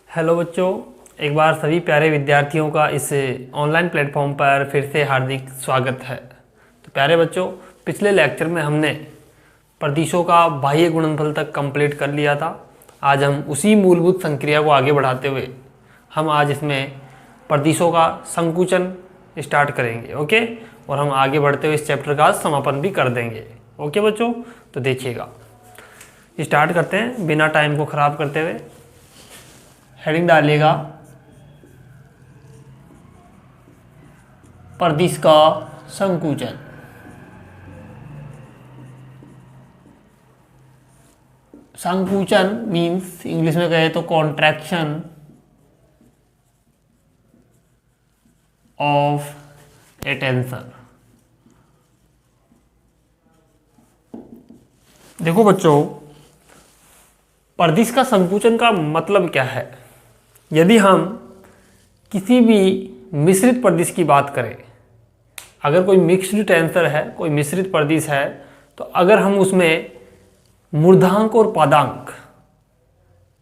Hello बच्चों, एक बार सभी प्यारे विद्यार्थियों का इस ऑनलाइन प्लेटफॉर्म पर फिर से हार्दिक स्वागत है। तो प्यारे बच्चों, पिछले लेक्चर में हमने प्रदिशों का बाह्य गुणनफल तक कंप्लीट कर लिया था। आज हम उसी मूलभूत संक्रिया को आगे बढ़ाते हुए हम आज इसमें प्रदिशों का संकुचन स्टार्ट करेंगे। ओके, और हम आगे बढ़ते हुए इस चैप्टर का समापन भी कर देंगे। ओके बच्चों, तो देखिएगा, स्टार्ट करते हैं बिना टाइम को ख़राब करते हुए। हेडिंग डालिएगा प्रदिश का संकुचन। संकुचन मीन्स इंग्लिश में कहे तो कॉन्ट्रैक्शन ऑफ ए टेंसर। देखो बच्चों, प्रदिश का संकुचन का मतलब क्या है। यदि हम किसी भी मिश्रित प्रदिश की बात करें, अगर कोई मिक्स्ड टेंसर है, कोई मिश्रित प्रदिश है, तो अगर हम उसमें मूर्धांक और पादांक,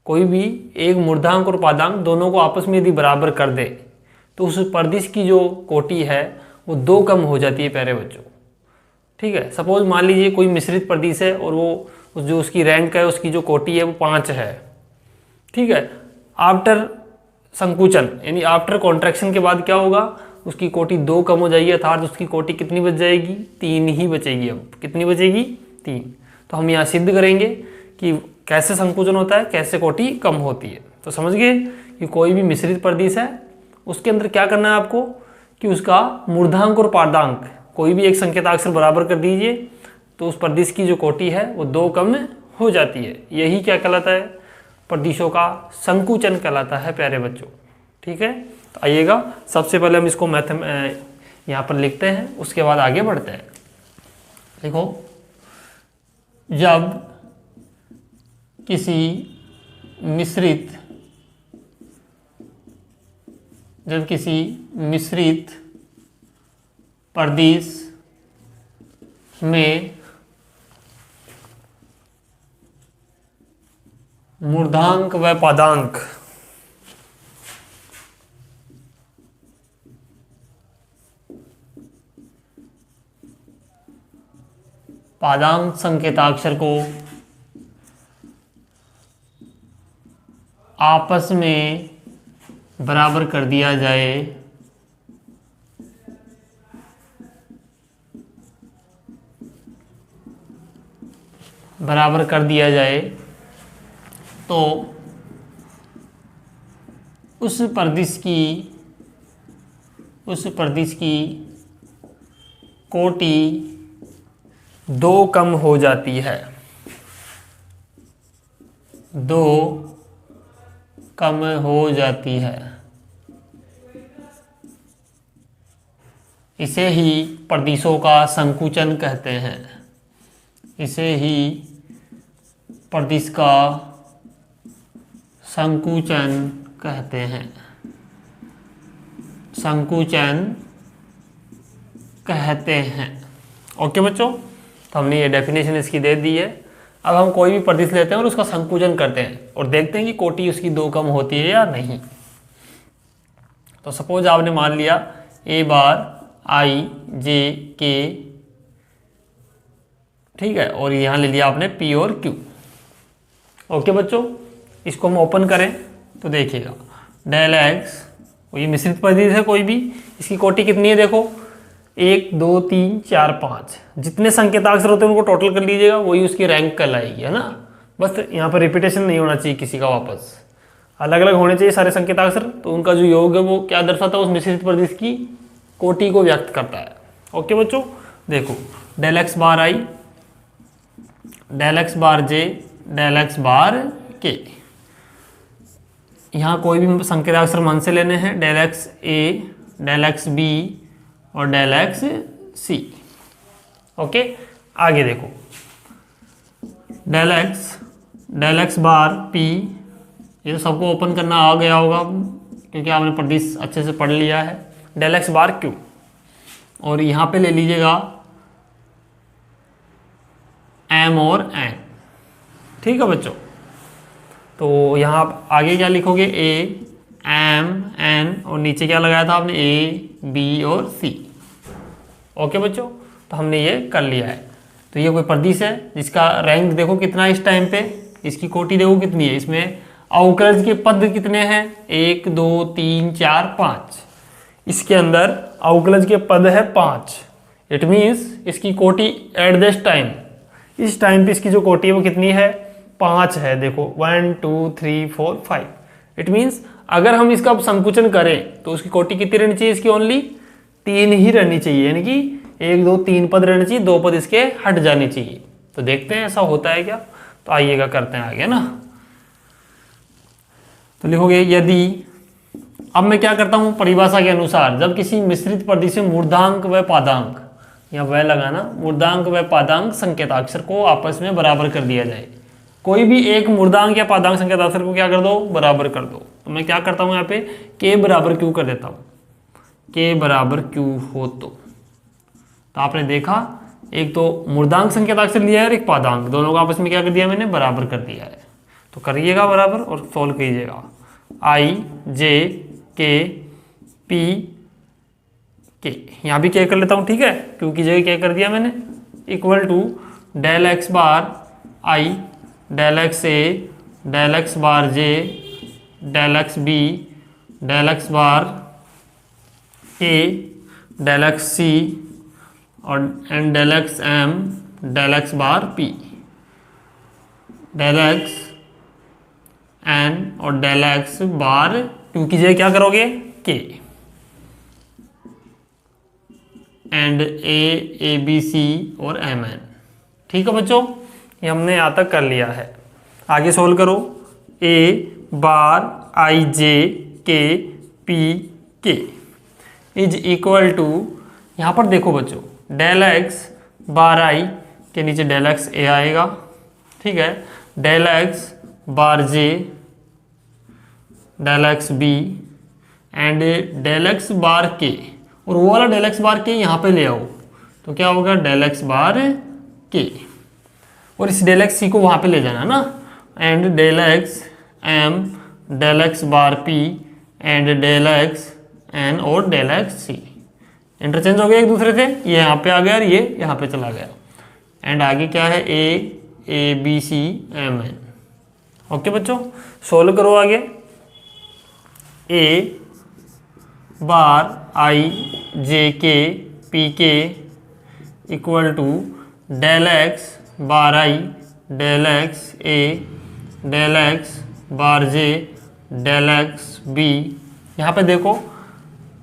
कोई भी एक मूर्धांक और पादांक दोनों को आपस में यदि बराबर कर दे तो उस प्रदिश की जो कोटि है वो 2 कम हो जाती है प्यारे बच्चों। ठीक है, सपोज मान लीजिए कोई मिश्रित प्रदिश है और वो जो उसकी रैंक है, उसकी जो कोटि है वो 5 है। ठीक है, आफ्टर संकुचन यानी आफ्टर कॉन्ट्रैक्शन के बाद क्या होगा, उसकी कोटि 2 कम हो जाएगी, अर्थात उसकी कोटि कितनी बच जाएगी, 3 ही बचेगी। अब कितनी बचेगी, 3। तो हम यहाँ सिद्ध करेंगे कि कैसे संकुचन होता है, कैसे कोटि कम होती है। तो समझ गए कि कोई भी मिश्रित प्रदिश है, उसके अंदर क्या करना है आपको कि उसका मूर्धांक और पादांक कोई भी एक संकेताक्षर बराबर कर दीजिए, तो उस प्रदिश की जो कोटि है वो 2 कम हो जाती है। यही क्या कहलाता है, प्रदिशों का संकुचन कहलाता है प्यारे बच्चों। ठीक है, तो आइएगा सबसे पहले हम इसको मैथ यहाँ पर लिखते हैं, उसके बाद आगे बढ़ते हैं। देखो, जब किसी मिश्रित प्रदिश में मूर्धांक व पादांक संकेताक्षर को आपस में बराबर कर दिया जाए तो उस प्रदिश की कोटि 2 कम हो जाती है, 2 कम हो जाती है। इसे ही प्रदिशों का संकुचन कहते हैं। इसे ही प्रदिश का संकुचन कहते हैं। संकुचन कहते हैं। ओके बच्चों, तो हमने ये डेफिनेशन इसकी दे दी है। अब हम कोई भी प्रदिश लेते हैं और उसका संकुचन करते हैं और देखते हैं कि कोटि उसकी 2 कम होती है या नहीं। तो सपोज आपने मान लिया ए बार आई जे के, ठीक है, और यहाँ ले लिया आपने पी और क्यू। ओके बच्चों, इसको हम ओपन करें तो देखिएगा डेल एक्स, ये मिश्रित प्रदिश है कोई भी, इसकी कोटि कितनी है, देखो 1 2 3 4 5, जितने संकेताक्षर होते हैं उनको टोटल कर लीजिएगा, वही उसकी रैंक कहलाएगी, है ना। बस यहाँ पर रिपीटेशन नहीं होना चाहिए किसी का, वापस अलग अलग होने चाहिए सारे संकेताक्षर, तो उनका जो योग है वो क्या दर्शाता है, उस मिश्रित प्रदिश की कोटि को व्यक्त करता है। ओके बच्चों, देखो डेल एक्स बार आई, डेल एक्स बार जे, डेल एक्स बार के, यहाँ कोई भी संकेताक्षर मन से लेने हैं, डेल एक्स ए, डेल एक्स बी और डेल एक्स सी। ओके, आगे देखो डेल एक्स बार पी, ये तो सबको ओपन करना आ गया होगा क्योंकि आपने प्रदिश अच्छे से पढ़ लिया है। डेल एक्स बार क्यू, और यहाँ पे ले लीजिएगा एम और एन। ठीक है बच्चों, तो यहाँ आप आगे क्या लिखोगे, ए एम एन और नीचे क्या लगाया था आपने, ए बी और सी। ओके बच्चों, तो हमने ये कर लिया है। तो ये कोई प्रदिश है जिसका रैंक देखो कितना है इस टाइम पे, इसकी कोटि देखो कितनी है, इसमें अवकलज के पद कितने हैं, 1 2 3 4 5। इसके अंदर अवकलज के पद है 5। इट मीन्स इसकी कोटि एट दिस टाइम, इस टाइम पे इसकी जो कोटि है वो कितनी है, 5 है। देखो 1 2 3 4 5। इट मीन्स अगर हम इसका संकुचन करें तो उसकी कोटि कितनी रहनी चाहिए, इसकी ओनली 3 ही रहनी चाहिए, यानी कि 1 2 3 पद रहने चाहिए, 2 पद इसके हट जाने चाहिए। तो देखते हैं ऐसा होता है क्या। तो आइएगा करते हैं आगे ना। तो लिखोगे यदि, अब मैं क्या करता हूं परिभाषा के अनुसार, जब किसी मिश्रित प्रदिश में मूर्धांक व पादांक, या वह लगाना, मूर्धांक व पादांक संकेताक्षर को आपस में बराबर कर दिया जाए। कोई भी एक मूर्धांक या पादांक संकेताक्षर को क्या कर दो, बराबर कर दो। तो मैं क्या करता हूं यहाँ पे, के बराबर क्यू कर देता हूं, के बराबर क्यू हो तो आपने देखा एक तो मूर्धांक संकेताक्षर लिया है और एक पादांक, दोनों को आपस में क्या कर दिया मैंने, बराबर कर दिया है। तो करिएगा बराबर और सोल्व कीजिएगा। आई जे के पी के, यहाँ भी के कर लेता हूँ, ठीक है, क्योंकि जगह के कर दिया मैंने, equal to del x bar I, del x A, del x bar J, del x B, del x bar A, del X C और and del x M, del x bar P, del x N और del x bar Q की जगह क्या करोगे, के, and A B C और m N. ठीक है बच्चों, ये हमने यहाँ तक कर लिया है। आगे सोल्व करो। ए bar I J K P K is equal to, यहाँ पर देखो बच्चों, डेल एक्स बार आई के नीचे डेल एक्स ए आएगा, ठीक है, del x bar J, del x B and del x bar K, और वो वाला डेल एक्स बार के यहाँ पे ले आओ तो क्या होगा, डेल एक्स बार के, और इस डेल एक्स सी को वहाँ पे ले जाना ना, and del x M, del x bar P and del x N और डेल एक्स सी। इंटरचेंज हो गया एक दूसरे से, ये यहाँ पे आ गया और ये यहाँ पे चला गया, एंड आगे क्या है, A B C M N. Okay बच्चों, सोल्व करो आगे। A bar I J K P K equal to del x bar I, del x A, del x bar J, del x B. यहाँ पे देखो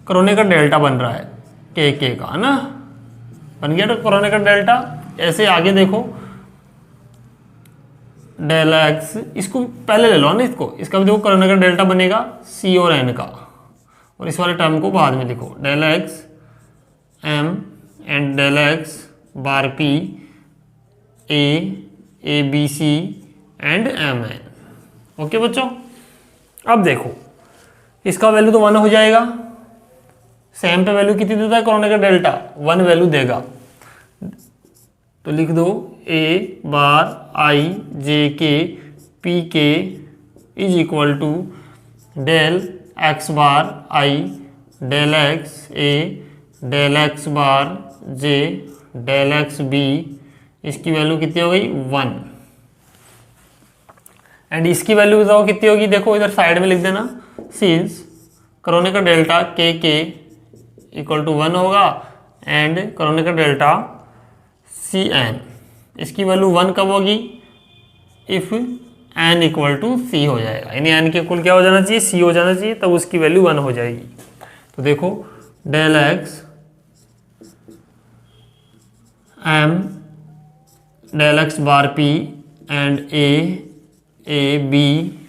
कोरोने का डेल्टा बन रहा है, के का ना बन गया, तो कोरोने का डेल्टा। ऐसे आगे देखो डेल एक्स, इसको पहले ले लो ना, इसका भी देखो कोरोने का डेल्टा बनेगा सी और एन का, और इस वाले टर्म को बाद में लिखो, del x M and del x bar P A B C and M N. Okay बच्चों, अब देखो इसका वैल्यू तो 1 हो जाएगा, सेम पे वैल्यू कितनी देता है कोरोना का डेल्टा, 1 वैल्यू देगा। तो लिख दो ए bar I J K P K is equal to del x bar I, del x A, del x bar J, del x B, इसकी वैल्यू कितनी हो गई 1, एंड इसकी वैल्यू बताओ कितनी होगी, देखो इधर साइड में लिख देना, सिंस कोरोना का डेल्टा के इक्वल टू 1 होगा एंड कोरोना का डेल्टा सी एन, इसकी वैल्यू 1 कब होगी, इफ एन इक्वल टू सी हो जाएगा, यानी एन के इक्वल क्या हो जाना चाहिए, सी हो जाना चाहिए, तब उसकी वैल्यू 1 हो जाएगी। तो देखो del x M, del x bar P and A B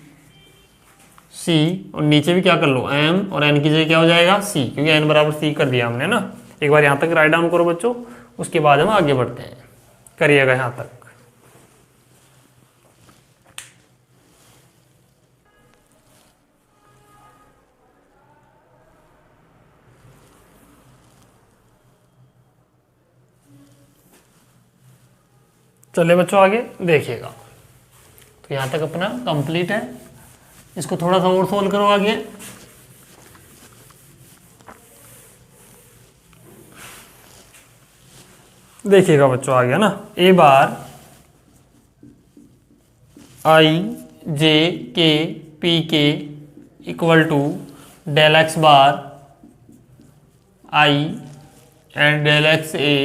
C, और नीचे भी क्या कर लो एम, और एन की जगह क्या हो जाएगा सी, क्योंकि एन बराबर सी कर दिया हमने ना। एक बार यहाँ तक राइट डाउन करो बच्चों, उसके बाद हम आगे बढ़ते हैं, करिएगा यहाँ तक। चलिए बच्चों आगे देखिएगा। तो यहाँ तक अपना कंप्लीट है। इसको थोड़ा सा और सोल्व करो आगे। देखिएगा बच्चों, आ गया ना। ए bar I J K P K equal to del x bar I and del x A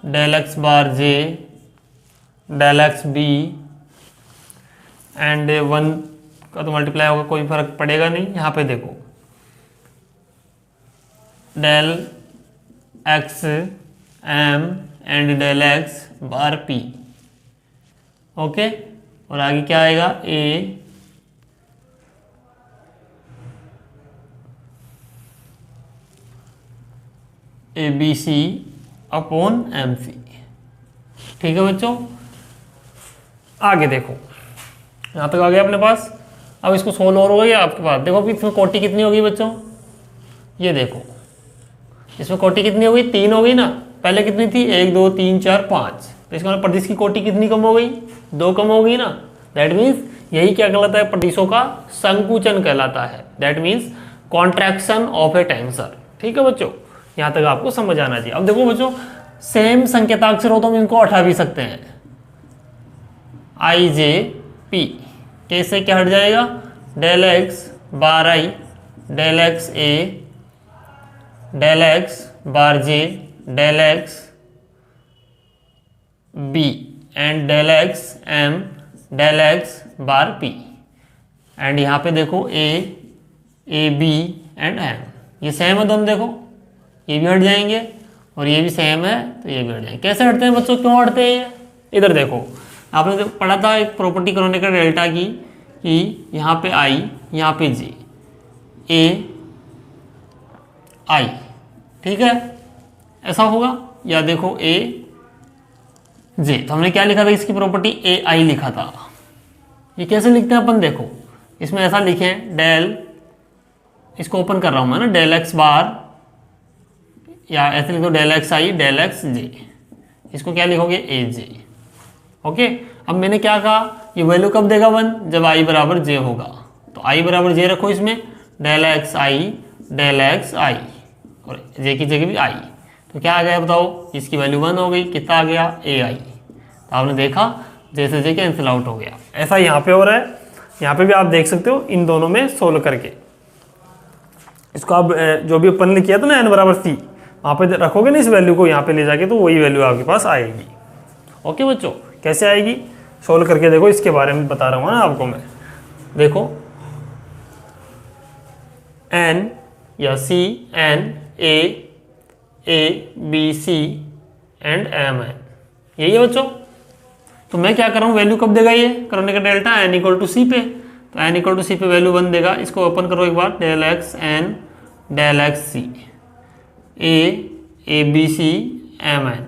del x bar J del x B and 1 का तो मल्टीप्लाई होगा, कोई फर्क पड़ेगा नहीं। यहाँ पे देखो del x M and del x bar P. Okay, और आगे क्या आएगा, A B C upon M C. ठीक है बच्चों, आगे देखो, यहाँ तक आ गया अपने पास। अब इसको सोल्व और हो गया आपके पास। देखो कि इसमें कोटि कितनी होगी बच्चों, ये देखो इसमें कोटि कितनी होगी, 3 हो गई ना। पहले कितनी थी, 1 2 3 4 5। तो इसका मतलब प्रदिश की कोटि कितनी कम हो गई, 2 कम हो गई ना। दैट मीन्स यही क्या कहलाता है, प्रदिशों का संकुचन कहलाता है। That means contraction of A tensor. ठीक है बच्चों, यहाँ तक आपको समझ आना चाहिए। अब देखो बच्चों, सेम संकेताक्षर हो तो हम इनको हटा भी सकते हैं। आई जे पी कैसे, क्या हट जाएगा, del x bar I del x A del x bar J del x B and del x M del x bar P. And यहाँ पे देखो ए बी एंड एम, ये सेम है दोनों। देखो ये भी हट जाएंगे और ये भी सेम है, तो ये भी हट जाएंगे। कैसे हटते हैं बच्चों, क्यों हटते हैं ये, इधर देखो। आपने पढ़ा था एक प्रॉपर्टी क्रोनिकल डेल्टा की, कि यहाँ पे आई यहाँ पे जे, ए आई। ठीक है, ऐसा होगा। या देखो ए जे, तो हमने क्या लिखा था, इसकी प्रॉपर्टी ए आई लिखा था। ये कैसे लिखते हैं अपन, देखो इसमें ऐसा लिखें, डेल, इसको ओपन कर रहा हूँ मैं ना, डेल एक्स बार, या ऐसे लिख दो डेल एक्स आई डेल एक्स जे। इसको क्या लिखोगे, ए जे। ओके, अब मैंने क्या कहा, ये वैल्यू कब देगा 1, जब आई बराबर जे होगा। तो आई बराबर जे रखो इसमें, डेल एक्स आई डेल एक्स आई, और जे की जगह भी आई। तो क्या आ गया बताओ, इसकी वैल्यू 1 हो गई। कितना आ गया, ए आई। तो आपने देखा जैसे जे कैंसिल आउट हो गया। ऐसा यहाँ पे हो रहा है, यहाँ पे भी आप देख सकते हो इन दोनों में सोल्व करके। इसको आप जो भी अपन ने किया था ना n बराबर सी, वहाँ पे रखोगे ना इस वैल्यू को यहाँ पे ले जाके, तो वही वैल्यू आपके पास आएगी। ओके बच्चों, कैसे आएगी, सोल्व करके देखो, इसके बारे में बता रहा हूँ ना आपको मैं। देखो n या C N A B C and M N, यही है बच्चों। तो मैं क्या कर रहा हूँ, वैल्यू कब देगा ये Kronecker delta, n equal to C पे। तो n इक्वल टू सी पे वैल्यू 1 देगा। इसको ओपन करो एक बार, del x N del X C A B C M N.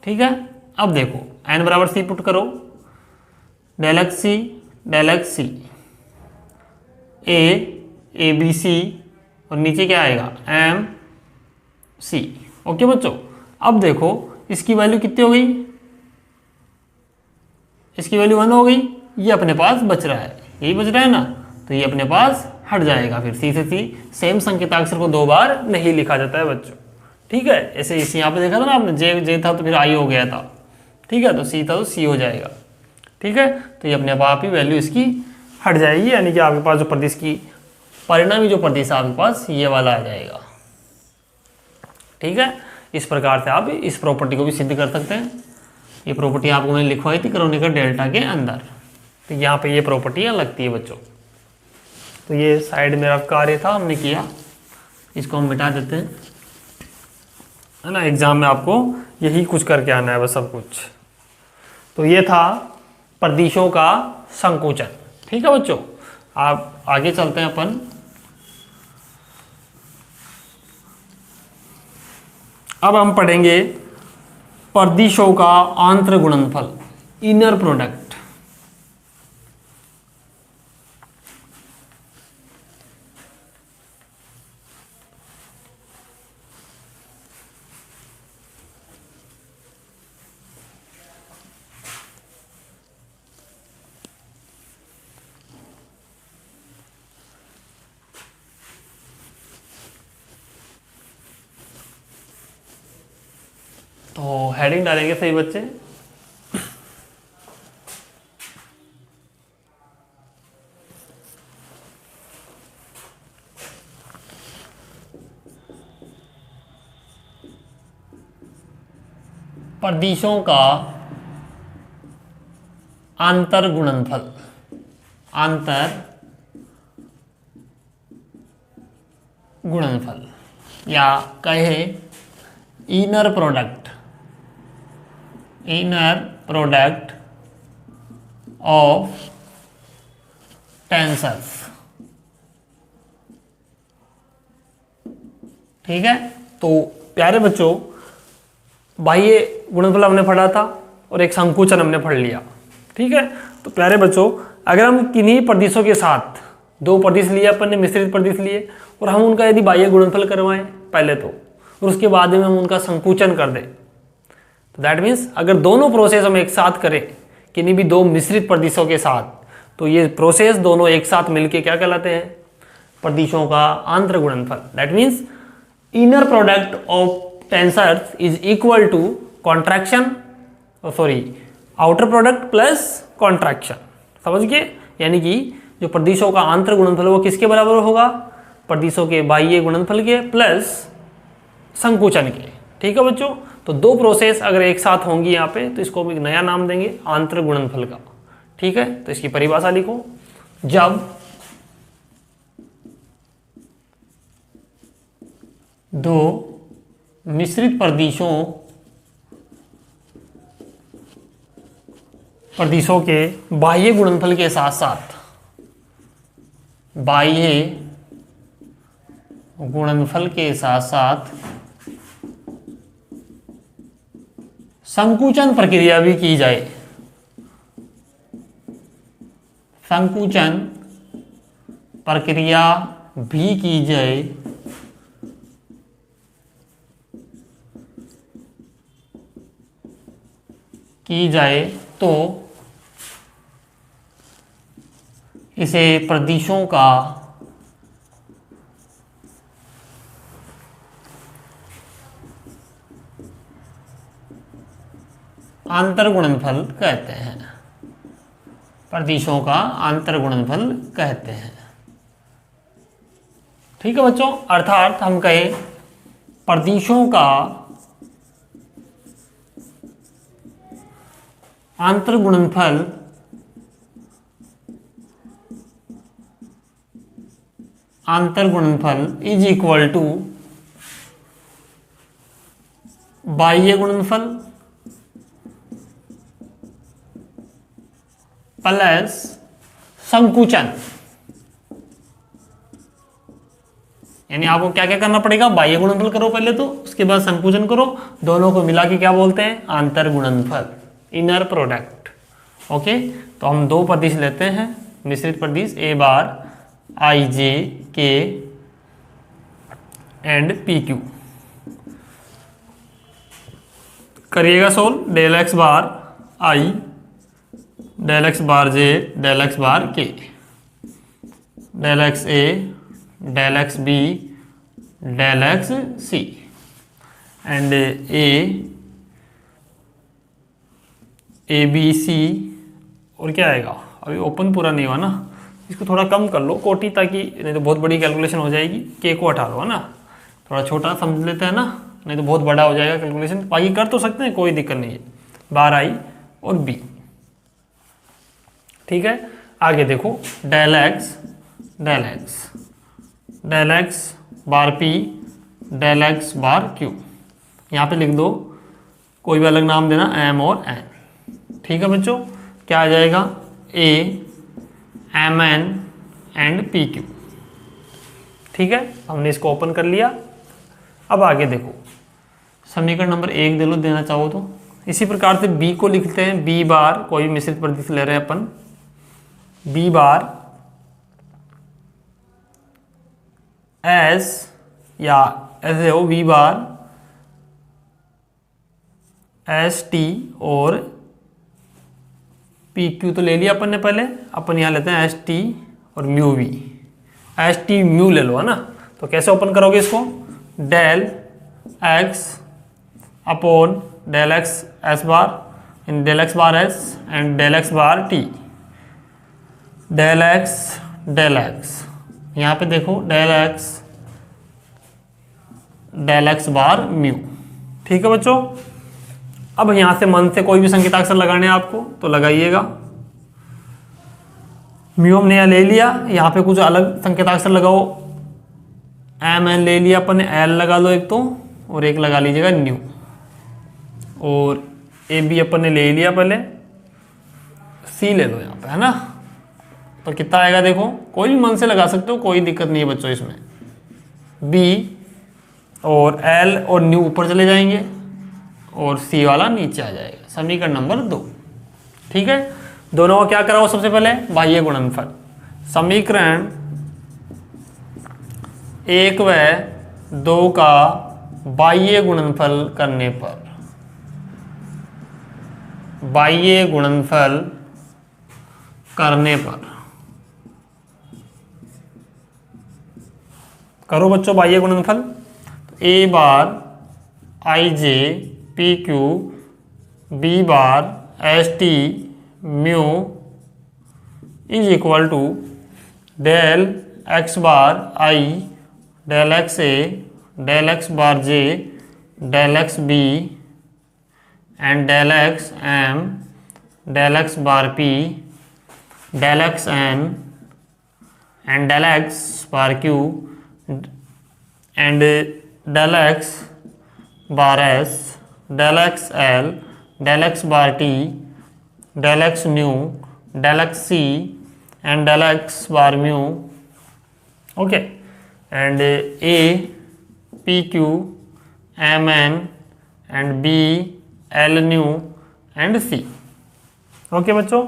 ठीक है, अब देखो n बराबर सी पुट करो, del X C A B C, और नीचे क्या आएगा, एम सी। ओके बच्चों, अब देखो इसकी वैल्यू कितनी हो गई, इसकी वैल्यू 1 हो गई। ये अपने पास बच रहा है, यही बच रहा है ना, तो ये अपने पास हट जाएगा। फिर सी से सी, सेम संकेताक्षर को 2 बार नहीं लिखा जाता है बच्चों। ठीक है, ऐसे इसी यहाँ पे देखा था ना आपने, जे था तो फिर आई हो गया था। ठीक है, तो सी था तो सी हो जाएगा। ठीक है, तो ये अपने आप ही वैल्यू इसकी हट जाएगी, यानी कि आपके पास जो प्रदिश की परिणामी जो प्रदिश है आपके पास ये वाला आ जाएगा। ठीक है, इस प्रकार से आप इस प्रॉपर्टी को भी सिद्ध कर सकते हैं। ये प्रॉपर्टी आपको मैंने लिखवाई थी क्रोनिकल डेल्टा के अंदर, तो यहाँ पे ये प्रॉपर्टियाँ लगती है बच्चों। तो ये साइड मेरा कार्य था, हमने किया, इसको हम मिटा देते हैं, है ना। एग्जाम में आपको यही कुछ करके आना है बस, सब कुछ। तो ये था प्रदिशों का संकुचन। ठीक है बच्चों, आप आगे चलते हैं अपन। अब हम पढ़ेंगे प्रदिशों का आंतर गुणनफल, इनर प्रोडक्ट। तो हेडिंग डालेंगे सही बच्चे, प्रदिशों का आंतर गुणनफल, आंतर गुणनफल या कहे inner product, inner product of tensors. ठीक है, तो प्यारे बच्चों बाह्य गुणनफल हमने पढ़ा था और एक संकुचन हमने पढ़ लिया। ठीक है, तो प्यारे बच्चों अगर हम किन्हीं प्रदिशों के साथ, दो प्रदिश लिए अपन ने, मिश्रित प्रदिश लिए, और हम उनका यदि बाह्य गुणनफल करवाएं पहले तो, और उसके बाद में हम उनका संकुचन कर दें, तो दैट मीन्स अगर दोनों प्रोसेस हम एक साथ करें किन्हीं भी दो मिश्रित प्रदिशों के साथ, तो ये प्रोसेस दोनों एक साथ मिलके क्या कहलाते हैं? प्रदिशों का आंतर गुणनफल। That means inner product of tensors is equal to contraction, sorry outer product plus contraction. समझ गए? यानी कि जो प्रदिशों का आंतर गुणनफल वो किसके बराबर होगा? प्रदिशों के बाह्य गुणनफल के प्लस संकुचन के। ठीक है बच्चों, तो दो प्रोसेस अगर एक साथ होंगी यहाँ पे तो इसको हम एक नया नाम देंगे आंतर गुणनफल का। ठीक है, तो इसकी परिभाषा लिखो, जब दो मिश्रित प्रदिशों के बाह्य गुणनफल के साथ साथ, बाह्य गुणनफल के साथ साथ संकुचन प्रक्रिया भी की जाए, संकुचन प्रक्रिया भी की जाए, तो इसे प्रदिशों का आंतर गुणनफल कहते हैं, प्रदिशों का आंतर गुणनफल कहते हैं। ठीक है बच्चों, अर्थात हम कहें प्रदिशों का आंतर गुणनफल इज इक्वल टू बाह्य गुणनफल प्लस संकुचन। यानी आपको क्या क्या करना पड़ेगा? बाह्य गुणनफल करो पहले तो, उसके बाद संकुचन करो, दोनों को मिला के क्या बोलते हैं? आंतर गुणनफल, इनर प्रोडक्ट। ओके, तो हम दो प्रदिश लेते हैं मिश्रित प्रदिश, ए bar I J K and P Q. करिएगा solve, del x bar I, del x bar J, del x bar K, del x A, del x B, del X C and A B C. और क्या आएगा? अभी open पूरा नहीं हुआ ना, इसको थोड़ा कम कर लो कोटि, ताकि नहीं तो बहुत बड़ी कैलकुलेशन हो जाएगी। के को हटा दो, है ना, थोड़ा छोटा समझ लेते हैं ना, नहीं तो बहुत बड़ा हो जाएगा कैलकुलेशन। बाकी कर तो सकते हैं, कोई दिक्कत नहीं है, बार आई और बी। ठीक है, आगे देखो, del X, del X, del x bar P, del x bar Q. यहाँ पे लिख दो, कोई भी अलग नाम देना, एम और एन। ठीक है बच्चों, क्या आ जाएगा? A M N and P Q. ठीक है, हमने इसको ओपन कर लिया। अब आगे देखो, समीकरण नंबर 1 दे लो, देना चाहो तो। इसी प्रकार से बी को लिखते हैं, बी बार, कोई भी मिश्रित प्रदिश ले रहे हैं अपन, बी बार एस, या ऐसे हो बी बार एस टी और पी क्यू तो ले लिया अपन ने पहले, अपन यहाँ लेते हैं एस टी और mu v, s T mu ले लो, है ना। तो कैसे ओपन करोगे इसको? Del x upon del x s bar in del x bar s and del x bar T. Del x यहाँ पे देखो डेल एक्स बार म्यू। ठीक है बच्चों, अब यहाँ से मन से कोई भी संकेताक्षर लगाने आपको तो लगाइएगा। म्यू हमने यहाँ ले लिया, यहाँ पे कुछ अलग संकेताक्षर लगाओ। एम एन ले लिया अपन ने, एल लगा लो एक तो, और एक लगा लीजिएगा न्यू। और ए बी अपन ने ले लिया, पहले सी ले लो यहाँ पे, है ना। तो कितना आएगा देखो, कोई भी मन से लगा सकते हो, कोई दिक्कत नहीं है बच्चों इसमें। बी और एल और न्यू ऊपर चले जाएंगे और सी वाला नीचे आ जाएगा। समीकरण नंबर 2। ठीक है, दोनों का क्या कराओ सबसे पहले, बाह्य गुणनफल। समीकरण 1 व 2 का बाह्य गुणनफल करने पर, बाह्य गुणनफल करने पर करो बच्चों बाह्य गुणनफल। A bar I J P Q B bar S T mu is equal to del x bar I del x A del x bar J del x B and del x M del x bar P del x N and del x bar Q and del x bar S del x L del x bar T del x nu del X C and del x bar mu. Okay, and a p q m N and b l nu and c. Okay बच्चों,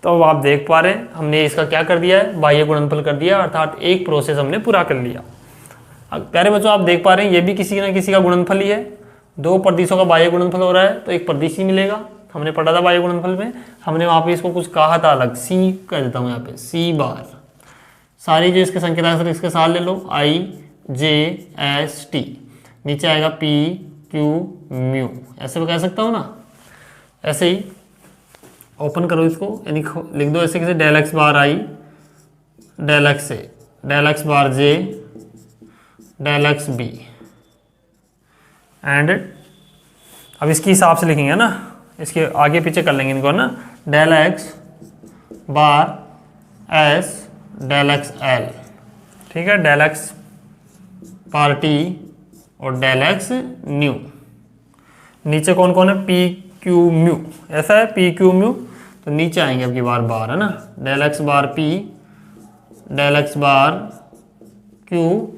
तो अब आप देख पा रहे हैं हमने इसका क्या कर दिया है, बाह्य गुणनफल कर दिया, अर्थात एक प्रोसेस हमने पूरा कर लिया। अब प्यारे बच्चों आप देख पा रहे हैं ये भी किसी न किसी का गुणनफल ही है। 2 प्रदिशों का बाह्य गुणनफल हो रहा है तो एक प्रदिश ही मिलेगा। हमने पढ़ा था बाह्य गुणनफल में, हमने वहाँ पे इसको कुछ कहा था अलग, सी कह देता हूँ यहाँ पे, सी बार। सारी जो इसके संकेताक्षर इसके साथ ले लो, आई जे एस टी, नीचे आएगा पी क्यू म्यू, ऐसे मैं कह सकता हूँ ना। ऐसे ही ओपन करो इसको, यानी लिख दो ऐसे कैसे, del x bar I del x A del x bar J del x B and, अब इसके हिसाब से लिखेंगे ना, इसके आगे पीछे कर लेंगे इनको ना। Del x bar S del x L, ठीक है, डेल एक्स बार टी और डेल एक्स न्यू। नीचे कौन कौन है, पी क्यू म्यू, ऐसा है पी क्यू म्यू, तो नीचे आएंगे अब की बार बार, है ना। Del x bar P del x bar Q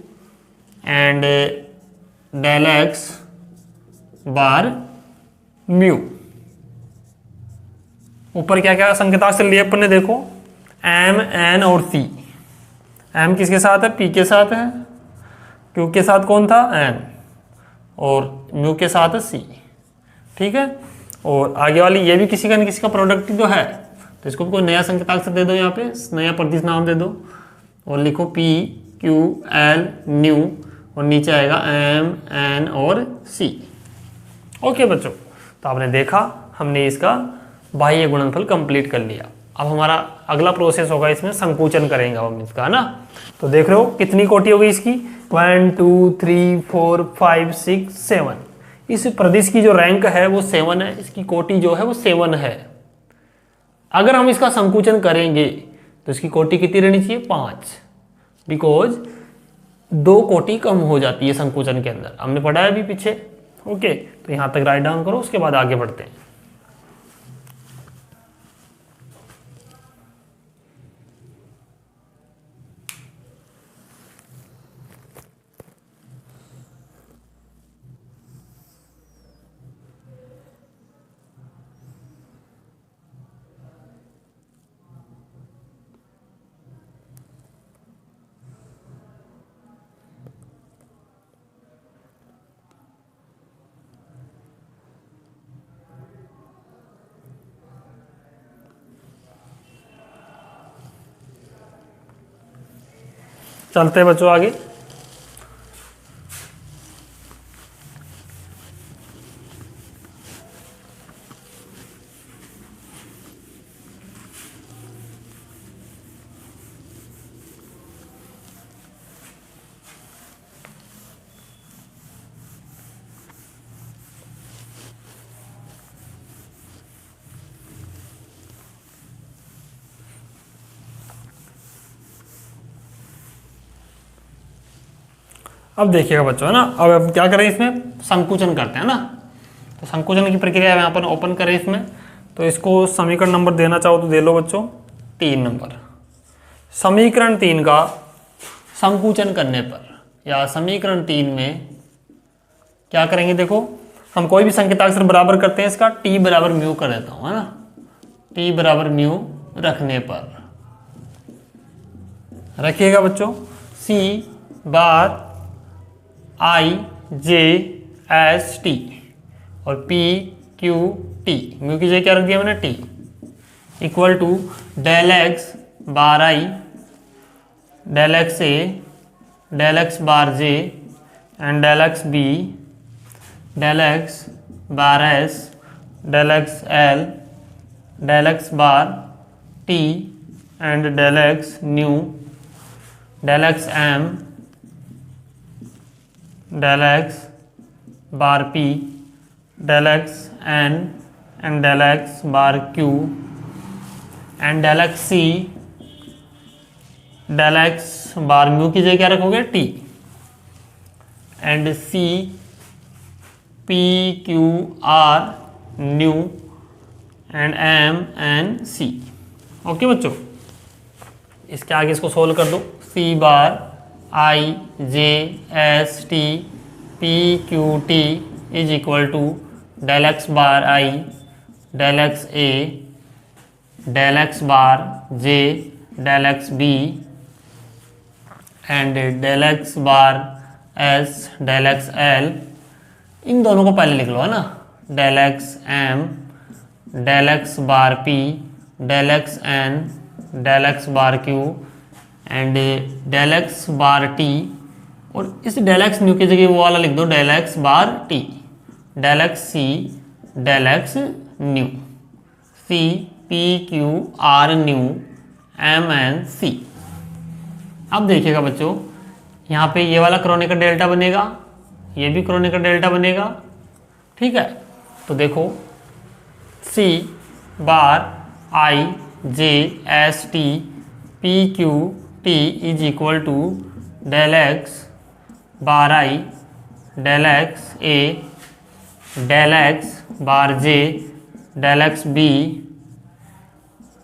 and del x bar mu. ऊपर क्या क्या संकेताक्षर लिए अपन ने देखो, एम एन और सी। एम किसके साथ है, पी के साथ है, क्यू के साथ कौन था, एन, और म्यू के साथ है सी। ठीक है, और आगे वाली ये भी किसी का न किसी का प्रोडक्ट ही तो है, तो इसको कोई नया संकेताक्षर दे दो, यहाँ पे नया प्रदिश नाम दे दो और लिखो पी क्यू एल न्यू, और नीचे आएगा एम एन और सी। ओके बच्चों, तो आपने देखा हमने इसका बाह्य गुणनफल कंप्लीट कर लिया। अब हमारा अगला प्रोसेस होगा, इसमें संकुचन करेंगे हम इसका, है ना। तो देख रहे हो कितनी कोटि हो गई इसकी, 1 2 3 4 5 6 7। इस प्रदेश की जो रैंक है वो 7 है, इसकी कोटि जो है वो 7 है। अगर हम इसका संकुचन करेंगे तो इसकी कोटि कितनी रहनी चाहिए, 5, बिकॉज 2 कोटि कम हो जाती है संकुचन के अंदर, हमने पढ़ा है अभी पीछे। ओके, तो यहाँ तक राइट डाउन करो, उसके बाद आगे बढ़ते हैं। चलते हैं बच्चों आगे। अब देखिएगा बच्चों, है ना, अब हम क्या करें, इसमें संकुचन करते हैं ना। तो संकुचन की प्रक्रिया यहाँ पर ओपन करें इसमें। तो इसको समीकरण नंबर देना चाहो तो दे लो बच्चों, 3 नंबर। समीकरण 3 का संकुचन करने पर या समीकरण 3 में क्या करेंगे, देखो हम कोई भी संकेताक्षर बराबर करते हैं, इसका टी बराबर म्यू कर देता हूँ, है ना। टी बराबर म्यू रखने पर रखिएगा बच्चों, सी बार आई जे एस टी और पी क्यू टी, म्यू की जगह क्या रख दिया मैंने, t, equal to del x bar I, del x A, del x bar j and del x B, del x bar S, del x L, del x bar t and del x nu, del x M, del x bar P, del x N and del x bar Q and del X C, del x bar mu की जगह क्या रखोगे, T, and C P Q R nu and M N C. Okay बच्चों, इसके आगे इसको solve कर दो। C bar I J S T P Q T is equal to del x bar I, del x A, del x bar J, del x B and del x bar S, del x L. इन दोनों को पहले लिख लो, है ना, del x M, del x bar P, del x N, del x bar Q and del x bar t, और इस del x new की जगह वो वाला लिख दो, del x bar T, del X C, del x nu, C P Q R nu M N C. अब देखिएगा बच्चों, यहाँ पे ये वाला क्रोनेकर डेल्टा बनेगा, ये भी क्रोनेकर डेल्टा बनेगा, ठीक है। तो देखो C bar I J S T P Q T is equal to del x bar I, del x A, del x bar J, del x B,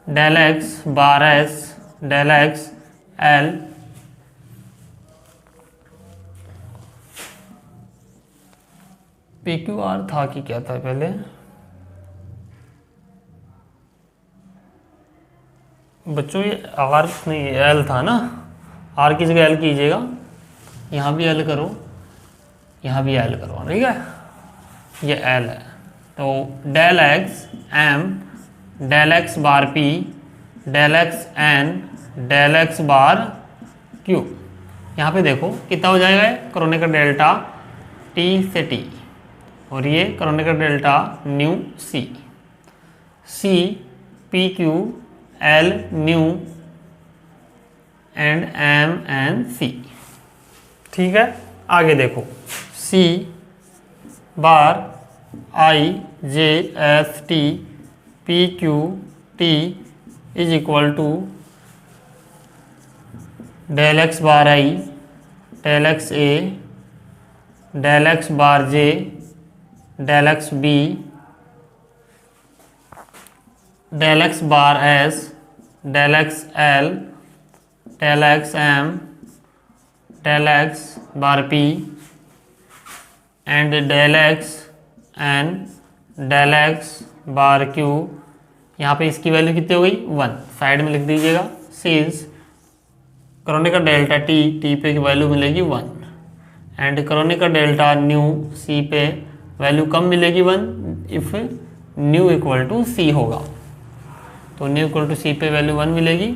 del x bar S, del x L, P Q R था कि क्या था पहले, बच्चों ये are नहीं L था ना, आर की जगह एल कीजिएगा, यहाँ भी एल करो, यहाँ भी एल करो, ठीक है, ये एल है। तो del x M, del x bar P, del x N, del x bar Q, यहाँ पे देखो कितना हो जाएगा, क्रोनेकर डेल्टा टी से टी, और ये Kronecker delta nu C, C P Q L nu and M N C, ठीक है। आगे देखो C bar I J S T P Q T is equal to del x bar I, del x A, del x bar J, del x B, del x bar S, del x L, del x M, del x bar P and del x N, del x bar Q. यहाँ पे इसकी value कितनी हो गई, 1, side में लिख दीजिएगा। Since Kronecker delta T, T पे की वैल्यू मिलेगी 1 एंड क्रोनेकर डेल्टा न्यू सी पे वैल्यू कम मिलेगी 1 इफ न्यू इक्वल टू सी होगा। तो न्यू इक्वल टू सी पे वैल्यू 1 मिलेगी,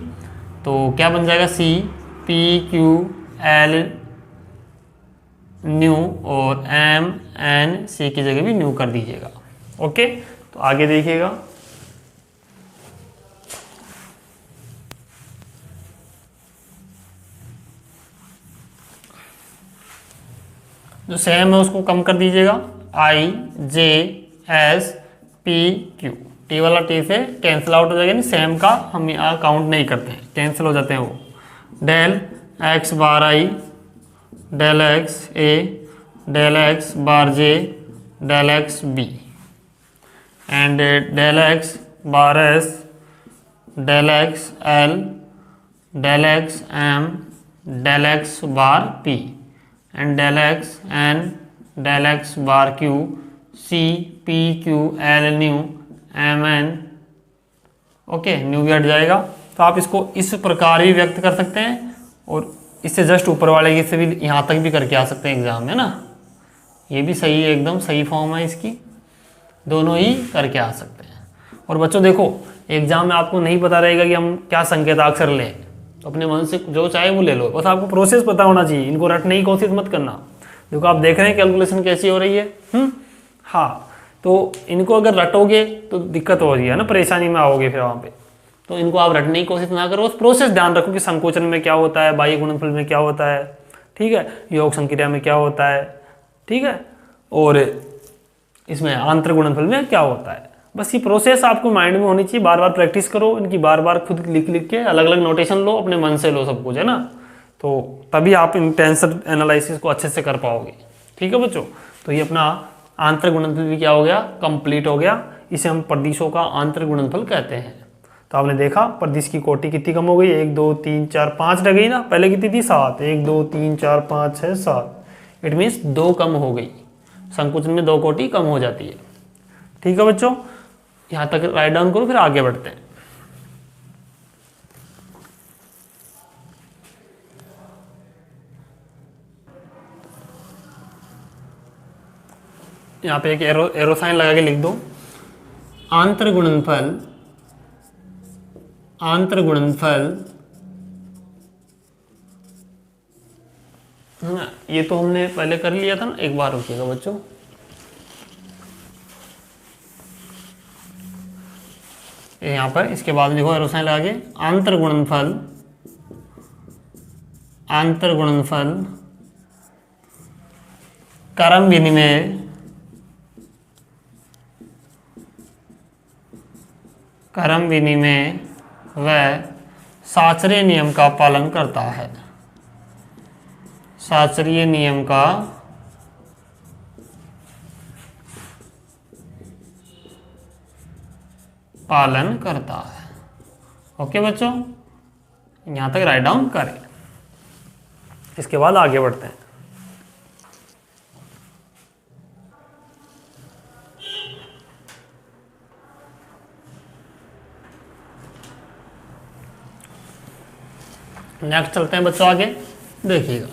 तो क्या बन जाएगा, c P Q L nu और एम एन सी की जगह भी न्यू कर दीजिएगा। ओके, तो आगे देखिएगा, जो सेम है उसको कम कर दीजिएगा, I J S P Q, T वाला टी से कैंसिल आउट हो जाएगा, नहीं सेम का हम यहाँ काउंट नहीं करते हैं, कैंसिल हो जाते हैं वो। Del x bar I, del x A del x bar J del x B and del x bar S del x L del x M del x bar P and del x N del x bar q c P Q L nu M N. Okay, nu भी हट जाएगा। तो आप इसको इस प्रकार भी व्यक्त कर सकते हैं और इससे जस्ट ऊपर वाले से भी यहाँ तक भी करके आ सकते हैं एग्जाम में ना। ये भी सही है, एकदम सही फॉर्म है इसकी, दोनों ही करके आ सकते हैं। और बच्चों देखो, एग्जाम में आपको नहीं पता रहेगा कि हम क्या संकेताक्षर लें, तो अपने मन से जो चाहे वो ले लो, बस आपको प्रोसेस पता होना चाहिए। इनको रटने की कोशिश मत करना। देखो आप देख रहे हैं कैलकुलेशन कैसी हो रही है। हाँ, तो इनको अगर रटोगे तो दिक्कत हो रही है ना, परेशानी में आओगे फिर वहाँ पे। तो इनको आप रटने की कोशिश ना करो, उस प्रोसेस ध्यान रखो कि संकोचन में क्या होता है, बाह्य गुणनफल में क्या होता है, ठीक है, योग संक्रिया में क्या होता है, ठीक है, और इसमें आंतर गुणनफल में क्या होता है। बस ये प्रोसेस आपको माइंड में होनी चाहिए। बार बार प्रैक्टिस करो इनकी, बार बार खुद लिख लिख के अलग अलग नोटेशन लो, अपने मन से लो सब कुछ, है ना। तो तभी आप इन टेंसर एनालिसिस को अच्छे से कर पाओगे। ठीक है बच्चों, तो ये अपना आंतर गुणनफल भी क्या हो गया, कंप्लीट हो गया। इसे हम प्रदिशों का आंतर गुणनफल कहते हैं। तो आपने देखा प्रदिश की कोटि कितनी कम हो गई, 1 2 3 4 5 रह गई ना, पहले कितनी थी 7, 1 2 3 4 5 6 7, इट मीन्स 2 कम हो गई। संकुचन में 2 कोटि कम हो जाती है। ठीक है बच्चों, यहाँ तक राइट डाउन करो, फिर आगे बढ़ते हैं। यहाँ पे एक एरो साइन लगा के लिख दो, आंतर गुणनफल है ना। ये तो हमने पहले कर लिया था ना, एक बार रुकिएगा बच्चों। यहाँ पर इसके बाद देखो एरो साइन लगा के, आंतर गुणनफल क्रम विनिमय व साचरीय नियम का पालन करता है। साचरीय नियम का पालन करता है। ओके बच्चों, यहां तक राइट डाउन करें। इसके बाद आगे बढ़ते हैं। नेक्स्ट चलते हैं बच्चों आगे, देखिएगा।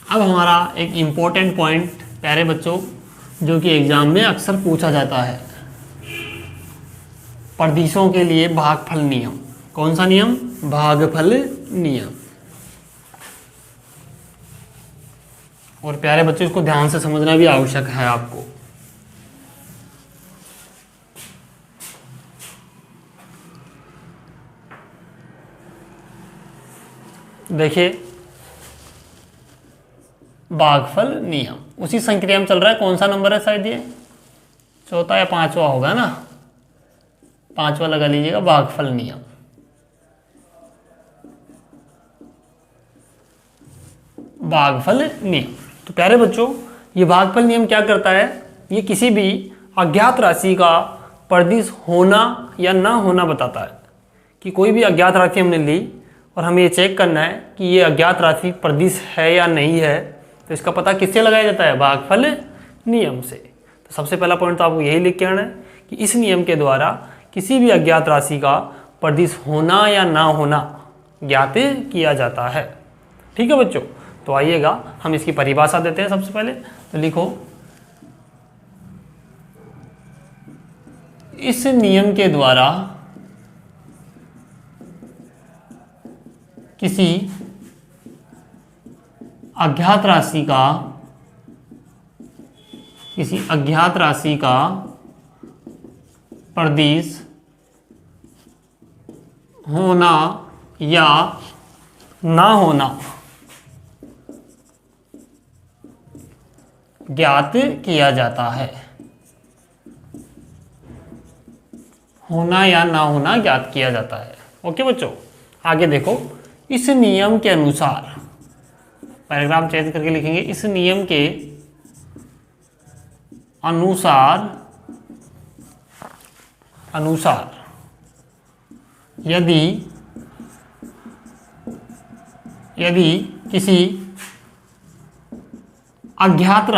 अब हमारा एक इम्पोर्टेंट पॉइंट प्यारे बच्चों, जो कि एग्जाम में अक्सर पूछा जाता है, प्रदिशों के लिए भागफल नियम। कौन सा नियम? भागफल नियम। और प्यारे बच्चों, इसको ध्यान से समझना भी आवश्यक है आपको। देखिए, भागफल नियम उसी संक्रिया में चल रहा है। कौन सा नंबर है शायद ये चौथा या पांचवा होगा ना, पांचवा लगा लीजिएगा, भागफल नियम। भागफल नियम। तो प्यारे बच्चों, ये भागफल नियम क्या करता है? ये किसी भी अज्ञात राशि का प्रदिश होना या ना होना बताता है। कि कोई भी अज्ञात राशि हमने ली और हमें ये चेक करना है कि ये अज्ञात राशि प्रदिश है या नहीं है, तो इसका पता किससे लगाया जाता है? भागफल नियम से। तो सबसे पहला पॉइंट तो आपको यही लिख के आना है कि इस नियम के द्वारा किसी भी अज्ञात राशि का प्रदिश होना या ना होना ज्ञात किया जाता है। ठीक है बच्चों, तो आइएगा हम इसकी परिभाषा देते हैं। सबसे पहले तो लिखो, इस नियम के द्वारा किसी अज्ञात राशि का प्रदिश होना या ना होना ज्ञात किया जाता है। होना या ना होना ज्ञात किया जाता है। ओके बच्चों, आगे देखो, इस नियम के अनुसार पैराग्राफ चेंज करके लिखेंगे, इस नियम के अनुसार यदि किसी अज्ञात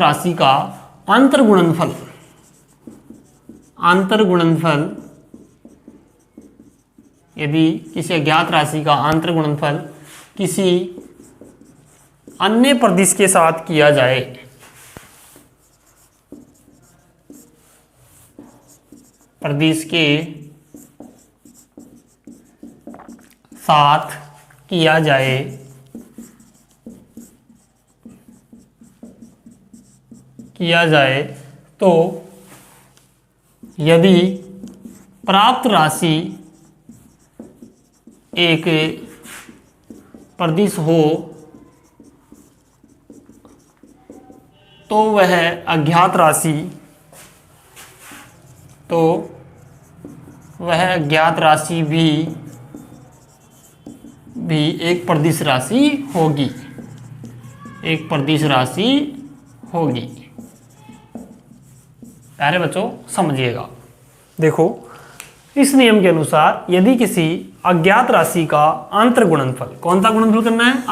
राशि का अंतर्गुणनफल यदि किसी अज्ञात राशि का अंतर्गुणनफल किसी अन्य प्रदिश के साथ किया जाए, प्रदिश के साथ किया जाए तो यदि प्राप्त राशि एक प्रदिश हो तो वह अज्ञात राशि भी एक प्रदिश राशि होगी। प्यारे बच्चों समझिएगा, देखो इस नियम के अनुसार यदि किसी अज्ञात राशि का अंतर्गुणनफल, कौन सा गुणनफल करना है?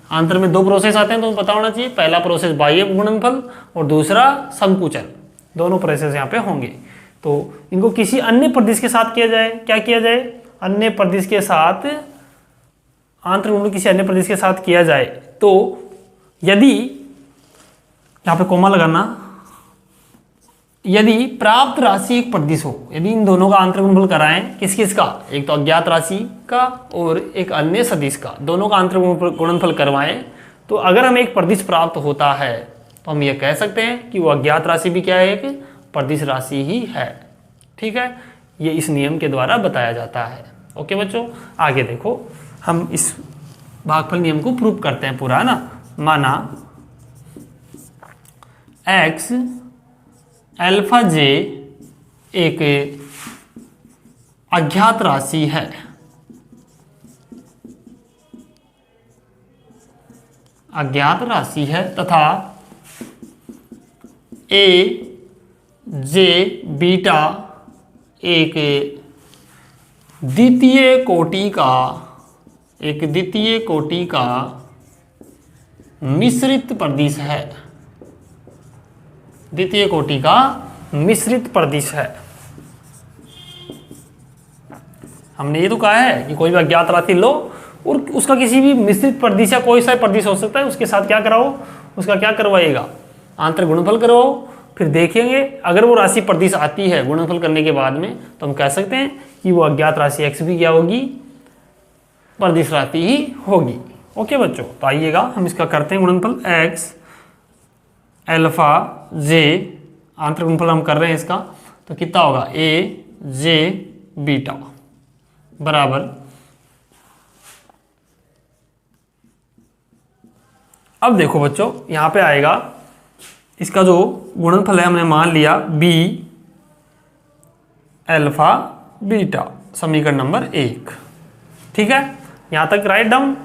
अंतर में दो प्रोसेस आते हैं तो पता होना चाहिए। पहला प्रोसेस बाह्य गुणनफल और दूसरा संकुचन, दोनों प्रोसेस यहाँ पे होंगे। तो इनको किसी अन्य प्रदिश के साथ किया जाए, क्या किया जाए? अन्य प्रदिश के साथ, अंतर्गुणन किसी अन्य प्रदिश के साथ किया जाए तो यदि, यहाँ पे कोमा लगाना, यदि प्राप्त राशि एक प्रदिश हो, यदि इन दोनों का अंतर्गुणनफल कराएं, किस का? एक तो अज्ञात राशि का और एक अन्य सदिश का, दोनों का अंतर्गुणनफल करवाएं तो अगर हमें एक प्रदिश प्राप्त होता है तो हम ये कह सकते हैं कि वो अज्ञात राशि भी क्या है? एक प्रदिश राशि ही है। ठीक है, ये इस नियम के द्वारा बताया जाता है। ओके बच्चों, आगे देखो, हम इस भागफल नियम को प्रूव करते हैं पूरा, है ना। माना x अल्फा j एक अज्ञात राशि है, तथा a j बीटा एक द्वितीय कोटि का मिश्रित प्रदिश है, हमने ये तो कहा है कि कोई भी अज्ञात राशि लो और उसका किसी भी मिश्रित प्रदिश या कोई सा प्रदिश हो सकता है, उसके साथ क्या कराओ? उसका क्या करवाइएगा? अंतर्गुणनफल करवाओ। फिर देखेंगे अगर वो राशि प्रदिश आती है गुणनफल करने के बाद में, तो हम कह सकते हैं कि वो अज्ञात राशि x भी क्या होगी? प्रदिश राशि ही होगी। ओके बच्चों, तो आइएगा हम इसका करते हैं गुणनफल। x अल्फा j अंतर्गुणनफल हम कर रहे हैं इसका, तो कितना होगा? a j बीटा बराबर, अब देखो बच्चों यहाँ पे आएगा इसका जो गुणनफल है, हमने मान लिया b अल्फा बीटा, समीकरण नंबर 1। ठीक है, यहाँ तक राइट डाउन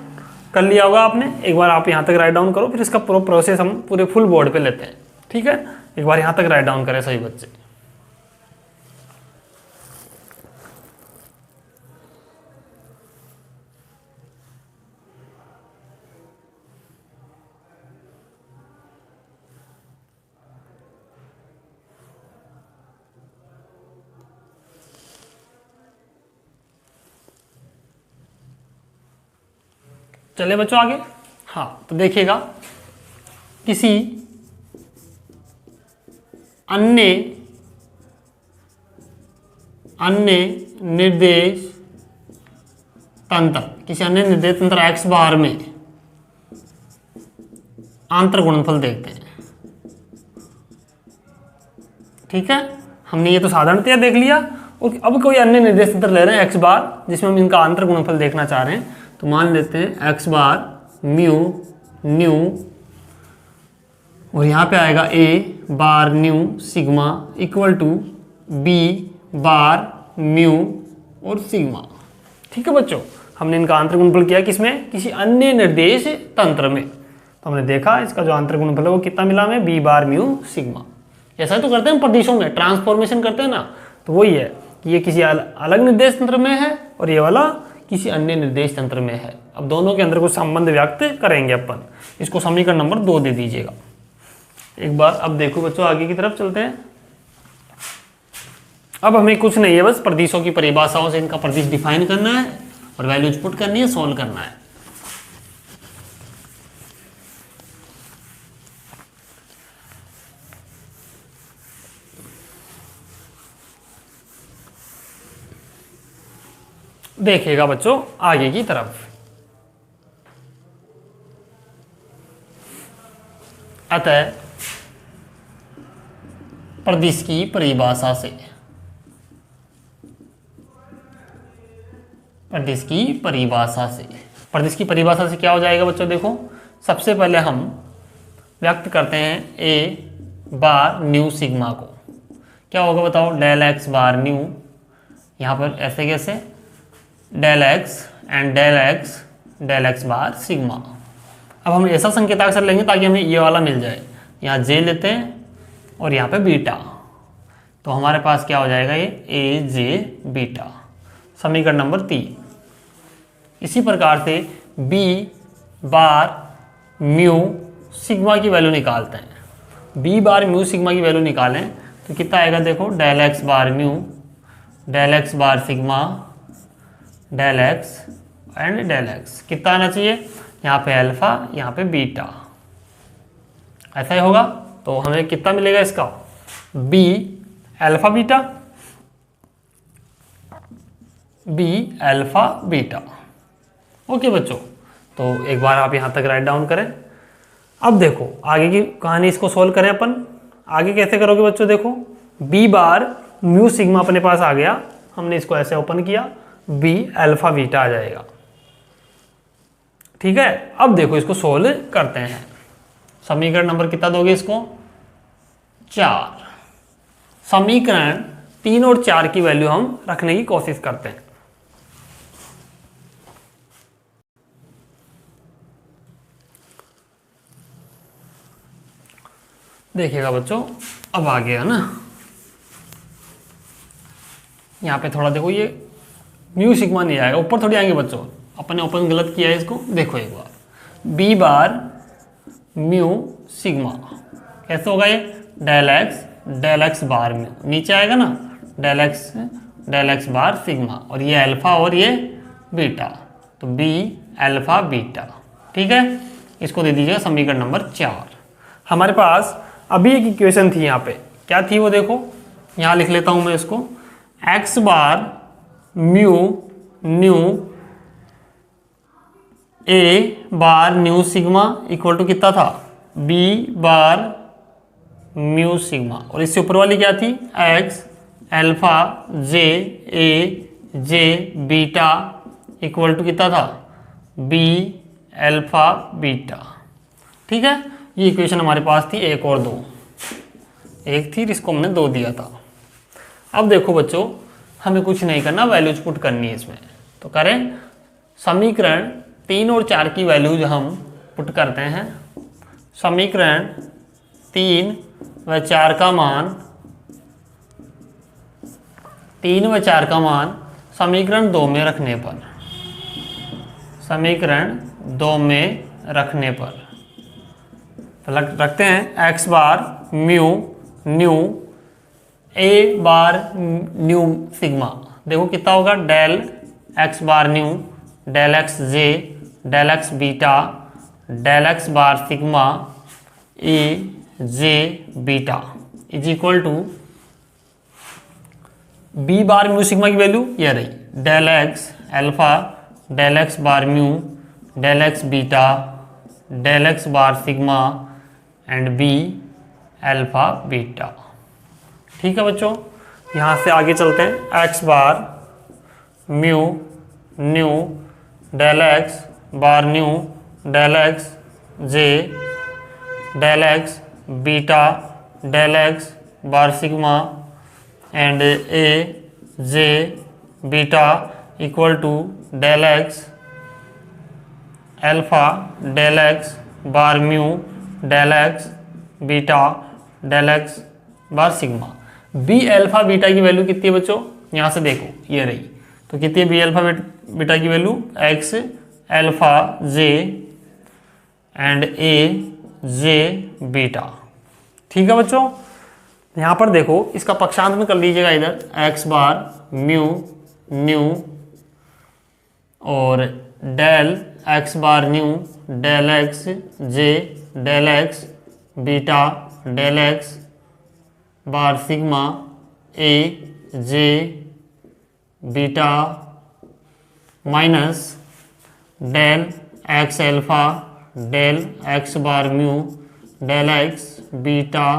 कर लिया होगा आपने। एक बार आप यहाँ तक राइट डाउन करो, फिर इसका पूरा प्रोसेस हम पूरे फुल बोर्ड पे लेते हैं। ठीक है, एक बार यहाँ तक राइट डाउन करें सभी बच्चे। चलिए बच्चों आगे। हाँ, तो देखिएगा किसी अन्य निर्देश तंत्र x बार में अंतर्गुणनफल देखते हैं। ठीक है, हमने ये तो साधारणतया देख लिया, और अब कोई अन्य निर्देश तंत्र ले रहे हैं x बार, जिसमें हम इनका अंतर्गुणनफल देखना चाह रहे हैं। तो मान लेते हैं x बार म्यू न्यू, और यहाँ पे आएगा a bar nu sigma equal to b bar mu और सिग्मा। ठीक है बच्चों, हमने इनका आंतरिक गुणनफल किया किसमें, किसी अन्य निर्देश तंत्र में। तो हमने देखा इसका जो आंतरिक गुणनफल है वो कितना मिला हमें, बी बार म्यू सिग्मा। ऐसा तो करते हैं हम प्रदिशों में, ट्रांसफॉर्मेशन करते हैं ना, तो वही है कि ये किसी अलग निर्देश तंत्र में है और ये वाला किसी अन्य निर्देश तंत्र में है। अब दोनों के अंदर कुछ संबंध व्यक्त करेंगे अपन। इसको समीकरण नंबर 2 दे दीजिएगा एक बार। अब देखो बच्चों आगे की तरफ चलते हैं। अब हमें कुछ नहीं है, बस प्रदिशों की परिभाषाओं से इनका प्रदिश डिफाइन करना है और वैल्यूज पुट करनी है, सोल्व करना है। देखिएगा बच्चों आगे की तरफ। अतः प्रदिश की परिभाषा से, प्रदिश की परिभाषा से, प्रदिश की परिभाषा से क्या हो जाएगा बच्चों, देखो सबसे पहले हम व्यक्त करते हैं ए बार न्यू सिग्मा को। क्या होगा बताओ, डेल एक्स बार न्यू, यहाँ पर ऐसे कैसे, del x and del x bar sigma. अब हम ऐसा संकेताक्षर लेंगे ताकि हमें ये वाला मिल जाए। यहाँ जे लेते हैं और यहाँ पे बीटा, तो हमारे पास क्या हो जाएगा, ये ए जे बीटा, समीकरण नंबर 3। इसी प्रकार से बी बार म्यू सिग्मा की वैल्यू निकालते हैं। बी बार म्यू सिग्मा की वैल्यू निकालें तो कितना आएगा, देखो del x bar mu, del x bar sigma, del x and del x. कितना आना चाहिए, यहाँ पे अल्फा, यहाँ पे बीटा, ऐसा ही होगा। तो हमें कितना मिलेगा इसका, b alpha beta, b alpha beta. Okay बच्चों, तो एक बार आप यहाँ तक राइट डाउन करें। अब देखो आगे की कहानी, इसको सोल्व करें अपन। आगे कैसे करोगे बच्चों, देखो बी बार म्यू सिग्मा अपने पास आ गया, हमने इसको ऐसे ओपन किया, बी अल्फा बीटा आ जाएगा। ठीक है, अब देखो इसको सोल्व करते हैं। समीकरण नंबर कितना दोगे इसको, 4। समीकरण 3 और 4 की वैल्यू हम रखने की कोशिश करते हैं। देखिएगा बच्चों, अब आ गया ना, यहाँ पे थोड़ा देखो ये म्यू सिग्मा नहीं आएगा, ऊपर थोड़ी आएंगे बच्चों, अपने ओपन गलत किया है इसको। देखो एक बार, बी बार म्यू सिग्मा कैसे होगा, ये डेल एक्स बार म्यू, नीचे आएगा ना डेल एक्स बार सिग्मा, और ये अल्फा और ये बीटा, तो बी अल्फा बीटा। ठीक है, इसको दे दीजिएगा समीकरण नंबर 4। हमारे पास अभी एक इक्वेशन थी, यहाँ पे क्या थी वो देखो, यहाँ लिख लेता हूँ मैं इसको, x bar mu nu a bar nu sigma equal to कितना था, बी बार म्यू सिग्मा, और इससे ऊपर वाली क्या थी, x alpha j a J beta equal to कितना था, बी अल्फा बीटा। ठीक है, ये इक्वेशन हमारे पास थी 1 और 2, एक थी इसको हमने 2 दिया था। अब देखो बच्चों, हमें कुछ नहीं करना, वैल्यूज पुट करनी है इसमें। तो करें, समीकरण 3 और 4 की वैल्यूज हम पुट करते हैं। समीकरण 3 व 4 का मान, 3 व 4 का मान समीकरण 2 में रखने पर, समीकरण 2 में रखने पर रखते हैं x bar mu nu a bar nu sigma. देखो कितना होगा, del x bar nu, del x J, del x beta, del x bar sigma A J beta is equal to b bar mu sigma की value ये रही, del x alpha, del x bar mu, del x beta, del x bar sigma and b alpha beta. ठीक है बच्चों, यहाँ से आगे चलते हैं। X bar mu nu del x bar nu del x J del x beta del x bar sigma and A J beta equal to del x alpha del x bar mu del x beta del x bar sigma. B alpha beta की value कितनी है बच्चों, यहाँ से देखो ये रही, तो कितनी है बी अल्फा बीटा की value, x alpha J and A J beta. ठीक है बच्चों, यहाँ पर देखो इसका पक्षांतर कर लीजिएगा इधर, एक्स बार म्यू न्यू और del x bar nu del x जे del x beta del x bar sigma ए जे beta minus del x alpha del x bar mu del x beta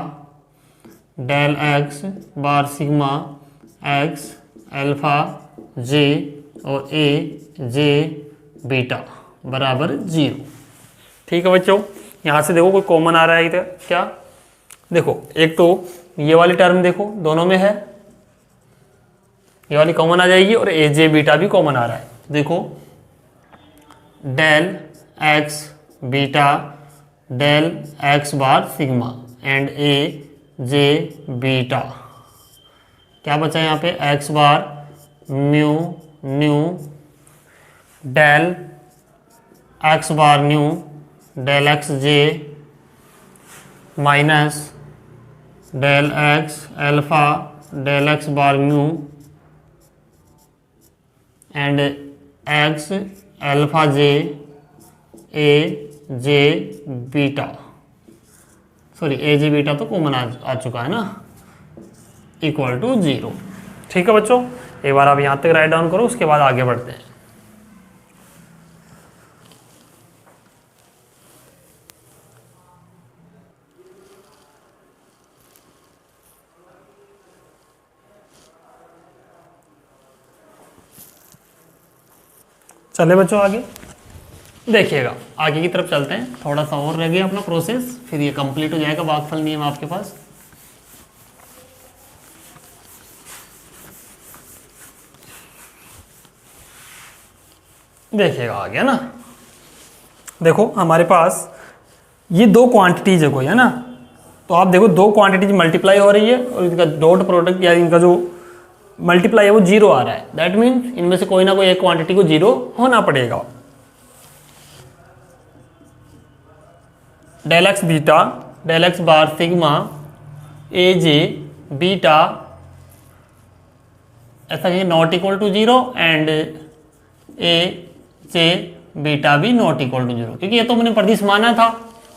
del x bar sigma X alpha J और A J beta बराबर 0। ठीक है बच्चों, यहाँ से देखो कोई common आ रहा है इधर क्या, देखो एक तो ये वाली टर्म देखो दोनों में है, ये वाली कॉमन आ जाएगी और ए जे बीटा भी कॉमन आ रहा है। देखो del x beta del x bar sigma and A J beta, क्या बचा यहाँ पे, x bar mu nu del x bar nu del x J minus del x alpha del x bar mu and x alpha j a J beta, sorry a J beta तो common आ चुका है ना, equal to 0। ठीक है बच्चों, एक बार आप यहाँ तक राइट डाउन करो, उसके बाद आगे बढ़ते हैं। चले बच्चों आगे देखिएगा, आगे की तरफ चलते हैं, थोड़ा सा और रह गया अपना प्रोसेस, फिर ये कंप्लीट हो जाएगा भागफल नियम आपके पास। देखिएगा आ गया ना, देखो हमारे पास ये दो क्वांटिटीज है कोई, है ना, तो आप देखो दो क्वांटिटीज मल्टीप्लाई हो रही है और इनका डॉट प्रोडक्ट या इनका जो मल्टीप्लाई है वो 0 आ रहा है, दैट मीन्स इनमें से कोई ना कोई एक क्वांटिटी को 0 होना पड़ेगा। Del x beta del x bar sigma ए जे बीटा ऐसा कहिए not equal to 0 and A J beta भी नॉट इक्वल टू 0, क्योंकि ये तो मैंने प्रदिश माना था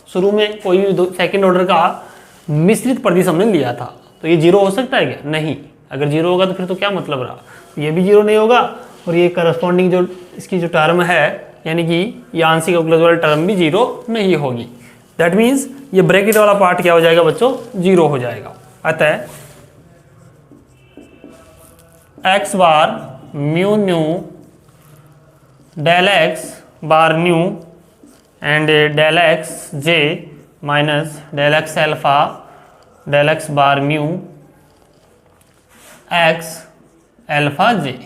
शुरू में, कोई भी सेकेंड ऑर्डर का मिश्रित प्रदिश हमने लिया था, तो ये 0 हो सकता है क्या, नहीं। अगर 0 होगा तो फिर तो क्या मतलब रहा, ये भी 0 नहीं होगा और ये करस्पॉन्डिंग जो इसकी जो टर्म है यानी कि ये आंशिक अवकलज वाली टर्म भी 0 नहीं होगी, दैट मीन्स ये ब्रैकेट वाला पार्ट क्या हो जाएगा बच्चों, 0 हो जाएगा। अतः x bar mu nu del x bar nu and del x J minus del x alpha del x bar mu x alpha j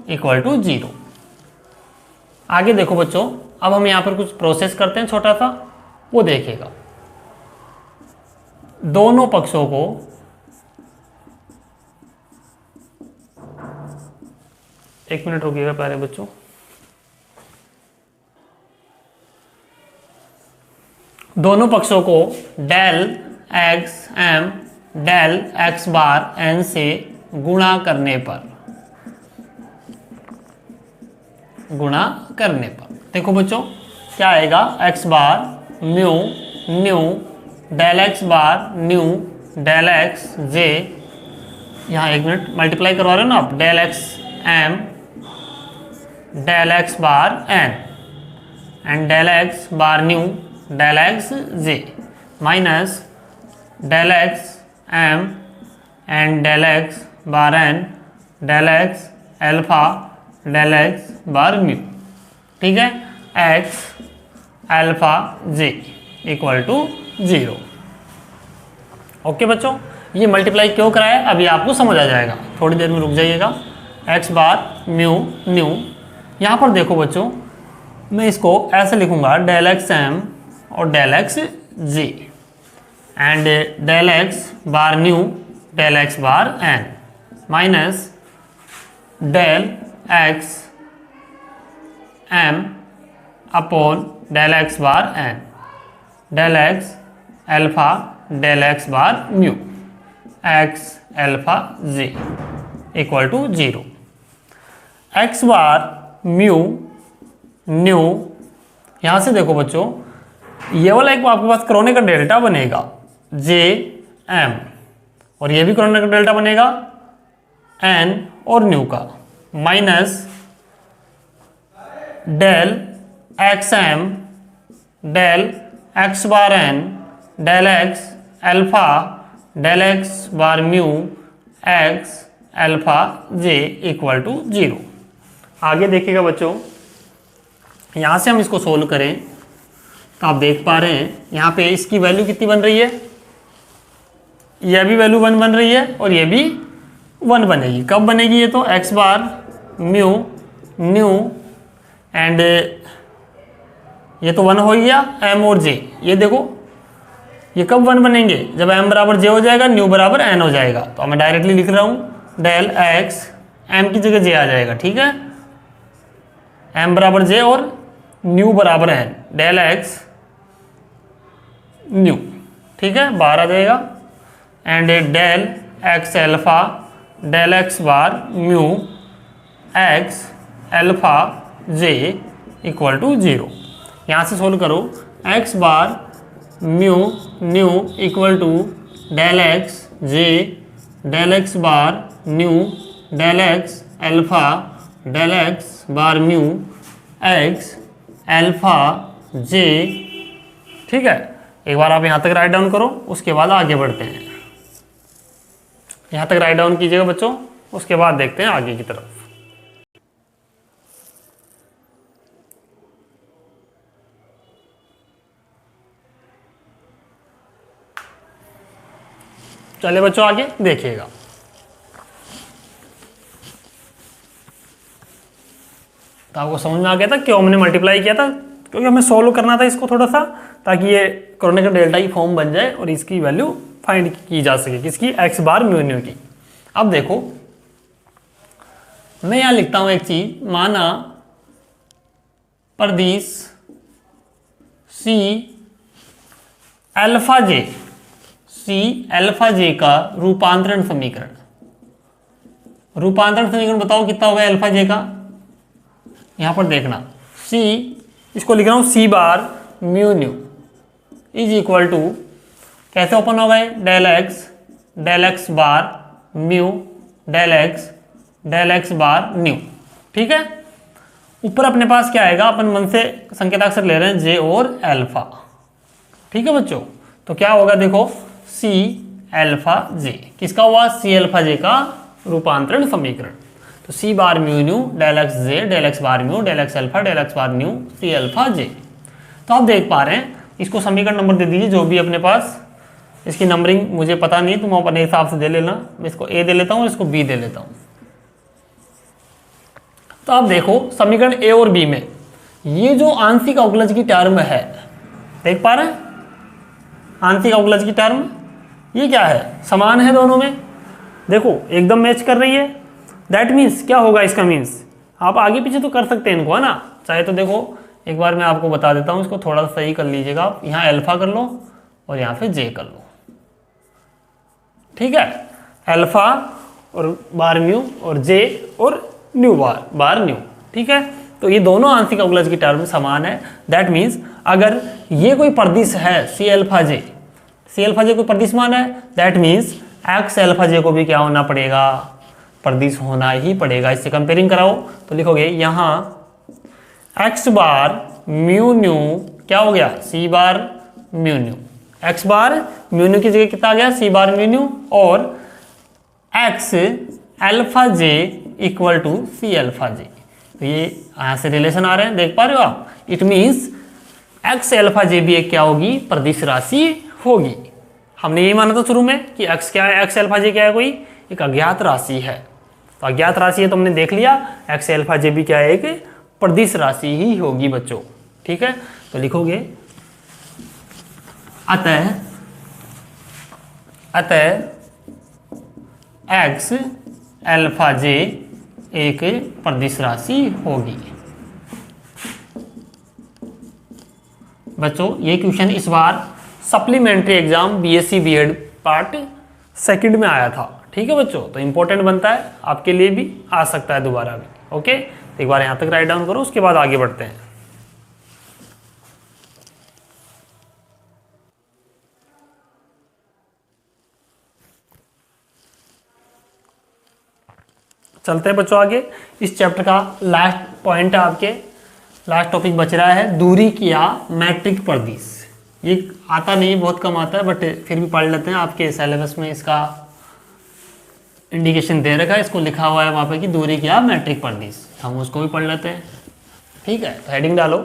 equal to 0। आगे देखो बच्चों, अब हम यहाँ पर कुछ प्रोसेस करते हैं छोटा सा, वो देखिएगा। दोनों पक्षों को एक मिनट रुकिएगा प्यारे बच्चों, दोनों पक्षों को del x M del x bar N से गुणा करने पर देखो बच्चों क्या आएगा, X bar mu nu del x bar nu del x J, यहाँ एक मिनट मल्टीप्लाई करवा रहे हो ना आप, del x M del x bar N and del x bar nu del x J minus del x M and del x bar N del x alpha del x bar mu, ठीक है, x alpha j equal to 0। Okay बच्चों, ये multiply क्यों कराया अभी आपको समझ आ जाएगा, थोड़ी देर में रुक जाइएगा। एक्स बार म्यू न्यू, यहाँ पर देखो बच्चों मैं इसको ऐसे लिखूंगा डेल एक्स एम और del x g and del x bar nu del x bar n minus del x m upon del x bar N del x alpha del x bar mu x alpha g equal to 0। X bar mu nu, यहाँ से देखो बच्चों ये वाला एक आपके पास corona का delta बनेगा जे एम और ये भी कोरोना का डेल्टा बनेगा एन और न्यू का minus del x M del x bar N del x alpha del x bar mu x alpha J equal to 0। आगे देखिएगा बच्चों, यहाँ से हम इसको सोल्व करें तो आप देख पा रहे हैं यहाँ पे इसकी वैल्यू कितनी बन रही है, यह भी वैल्यू 1 बन रही है और ये भी 1 बनेगी। कब बनेगी ये, तो x bar mu new and ये तो 1 हो गया एम और जे। ये देखो ये कब 1 बनेंगे, जब एम बराबर जे हो जाएगा न्यू बराबर एन हो जाएगा। तो मैं डायरेक्टली लिख रहा हूँ डेल एक्स एम की जगह जे आ जाएगा, ठीक है, एम बराबर जे और न्यू बराबर एन डेल एक्स न्यू, ठीक है, बाहर आ जाएगा and del x alpha del x bar mu x alpha J equal to 0। यहाँ से सोल्व करो, X bar mu nu equal to del x J del x bar nu del x alpha del x bar mu x alpha J, ठीक है। एक बार आप यहाँ तक write down करो, उसके बाद आगे बढ़ते हैं। यहाँ तक राइट डाउन कीजिएगा बच्चों, उसके बाद देखते हैं आगे की तरफ। चलिए बच्चों आगे देखिएगा। तो आपको समझ में आ गया था क्यों हमने मल्टीप्लाई किया था, क्योंकि हमें सोल्व करना था इसको थोड़ा सा, ताकि ये कोरोना का डेल्टा की फॉर्म बन जाए और इसकी वैल्यू फाइंड की जा सके, किसकी, एक्स बार म्यू न्यू की। अब देखो मैं यहां लिखता हूं एक चीज, माना प्रदिश सी एल्फा जे का रूपांतरण समीकरण। रूपांतरण समीकरण बताओ कितना होगा एल्फा जे का, यहां पर देखना सी, इसको लिख रहा हूं C bar mu nu is equal to, कैसे ओपन हो गए, del x bar mu del x bar nu, ठीक है। ऊपर अपने पास क्या आएगा, अपन मन से संकेताक्षर ले रहे हैं जे और एल्फा, ठीक है बच्चों। तो क्या होगा देखो, सी एल्फा जे, किसका हुआ, सी एल्फा जे का रूपांतरण समीकरण। तो C bar mu nu del x जे del x bar mu del x alpha del x bar nu C alpha J. तो आप देख पा रहे हैं, इसको समीकरण नंबर दे दीजिए जो भी अपने पास, इसकी नंबरिंग मुझे पता नहीं, तुम अपने हिसाब से दे लेना। मैं इसको ए दे लेता हूँ, इसको बी दे लेता हूँ। तो आप देखो समीकरण ए और बी में ये जो आंशिक अवकलज की टर्म है, देख पा रहे हैं, आंशिक अवकलज की टर्म ये क्या है, समान है दोनों में, देखो एकदम मैच कर रही है। दैट मीन्स क्या होगा, इसका मीन्स आप आगे पीछे तो कर सकते हैं इनको, है ना, चाहे तो देखो एक बार मैं आपको बता देता हूँ, इसको थोड़ा सा सही कर लीजिएगा आप, यहाँ एल्फा कर लो और यहाँ पे जे कर लो, ठीक है, एल्फा और बार म्यू और जे और न्यू बार न्यू, ठीक है। तो ये दोनों आंशिक अवकलज की टर्म समान है। दैट मीन्स अगर ये कोई प्रदिश है सी एल्फा जे कोई प्रदिश मान है, दैट मीन्स एक्स एल्फा जे को भी क्या होना पड़ेगा, प्रदिश होना ही पड़ेगा। इससे कंपेयरिंग कराओ तो लिखोगे यहाँ एक्स बार म्यू न्यू क्या हो गया, C bar mu nu, X bar mu nu की जगह कितना आ गया, सी बार म्यू न्यू, और X alpha J equal to C alpha J. तो ये यहाँ से रिलेशन आ रहे हैं, देख पा रहे हो आप। इट मीन्स एक्स एल्फा जे भी एक क्या होगी, प्रदिश राशि होगी। हमने यही माना था शुरू में कि एक्स क्या है, एक्स एल्फा जे क्या है, कोई एक अज्ञात राशि है। तो अज्ञात राशि है तो हमने देख लिया, एक्स एल्फा जे भी क्या है, एक प्रदिश राशि ही होगी बच्चों। ठीक है, तो लिखोगे अतः x अल्फा j एक प्रदिश राशि होगी। बच्चों ये क्वेश्चन इस बार supplementary exam BSc BEd part second में आया था। ठीक है बच्चों, तो इंपॉर्टेंट बनता है, आपके लिए भी आ सकता है दोबारा भी। ओके, तो एक बार यहाँ तक राइट डाउन करो, उसके बाद आगे बढ़ते हैं। चलते हैं बच्चों आगे। इस चैप्टर का लास्ट पॉइंट है, आपके लास्ट टॉपिक बच रहा है दूरी या मैट्रिक प्रदिश। ये आता नहीं, बहुत कम आता है, बट फिर भी पढ़ लेते हैं। आपके सिलेबस में इसका इंडिकेशन दे रखा है, इसको लिखा हुआ है वहाँ पे कि दूरी या मैट्रिक प्रदिश, हम उसको भी पढ़ लेते हैं। ठीक है, तो हेडिंग डालो,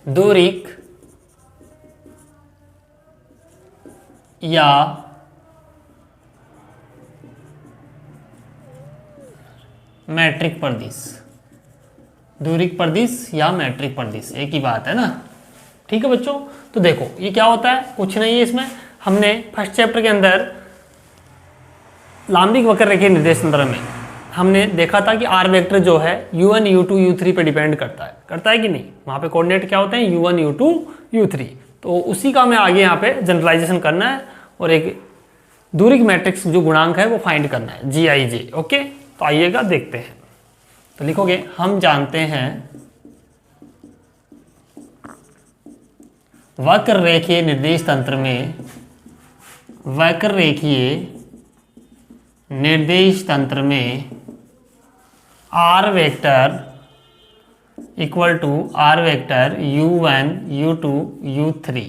दूरी या मैट्रिक प्रदिश। दूरिक प्रदिश या मैट्रिक प्रदिश एक ही बात है ना। ठीक है बच्चों, तो देखो ये क्या होता है, कुछ नहीं है इसमें। हमने फर्स्ट चैप्टर के अंदर लांबिक वक्र रेखीय निर्देश तंत्र में हमने देखा था कि आर वेक्टर जो है u1 u2 u3 पे डिपेंड करता है कि नहीं। वहाँ पे कोऑर्डिनेट क्या होते हैं u1 u2 u3, तो उसी का हमें आगे यहाँ पे जनरलाइजेशन करना है और एक दूरिक मैट्रिक्स जो गुणांक है वो फाइंड करना है GIJ। ओके, तो आइएगा देखते हैं। तो लिखोगे हम जानते हैं वक्र रेखीय निर्देश तंत्र में वक्र रेखीय निर्देश तंत्र में r vector equal to r vector u1 u2 u3,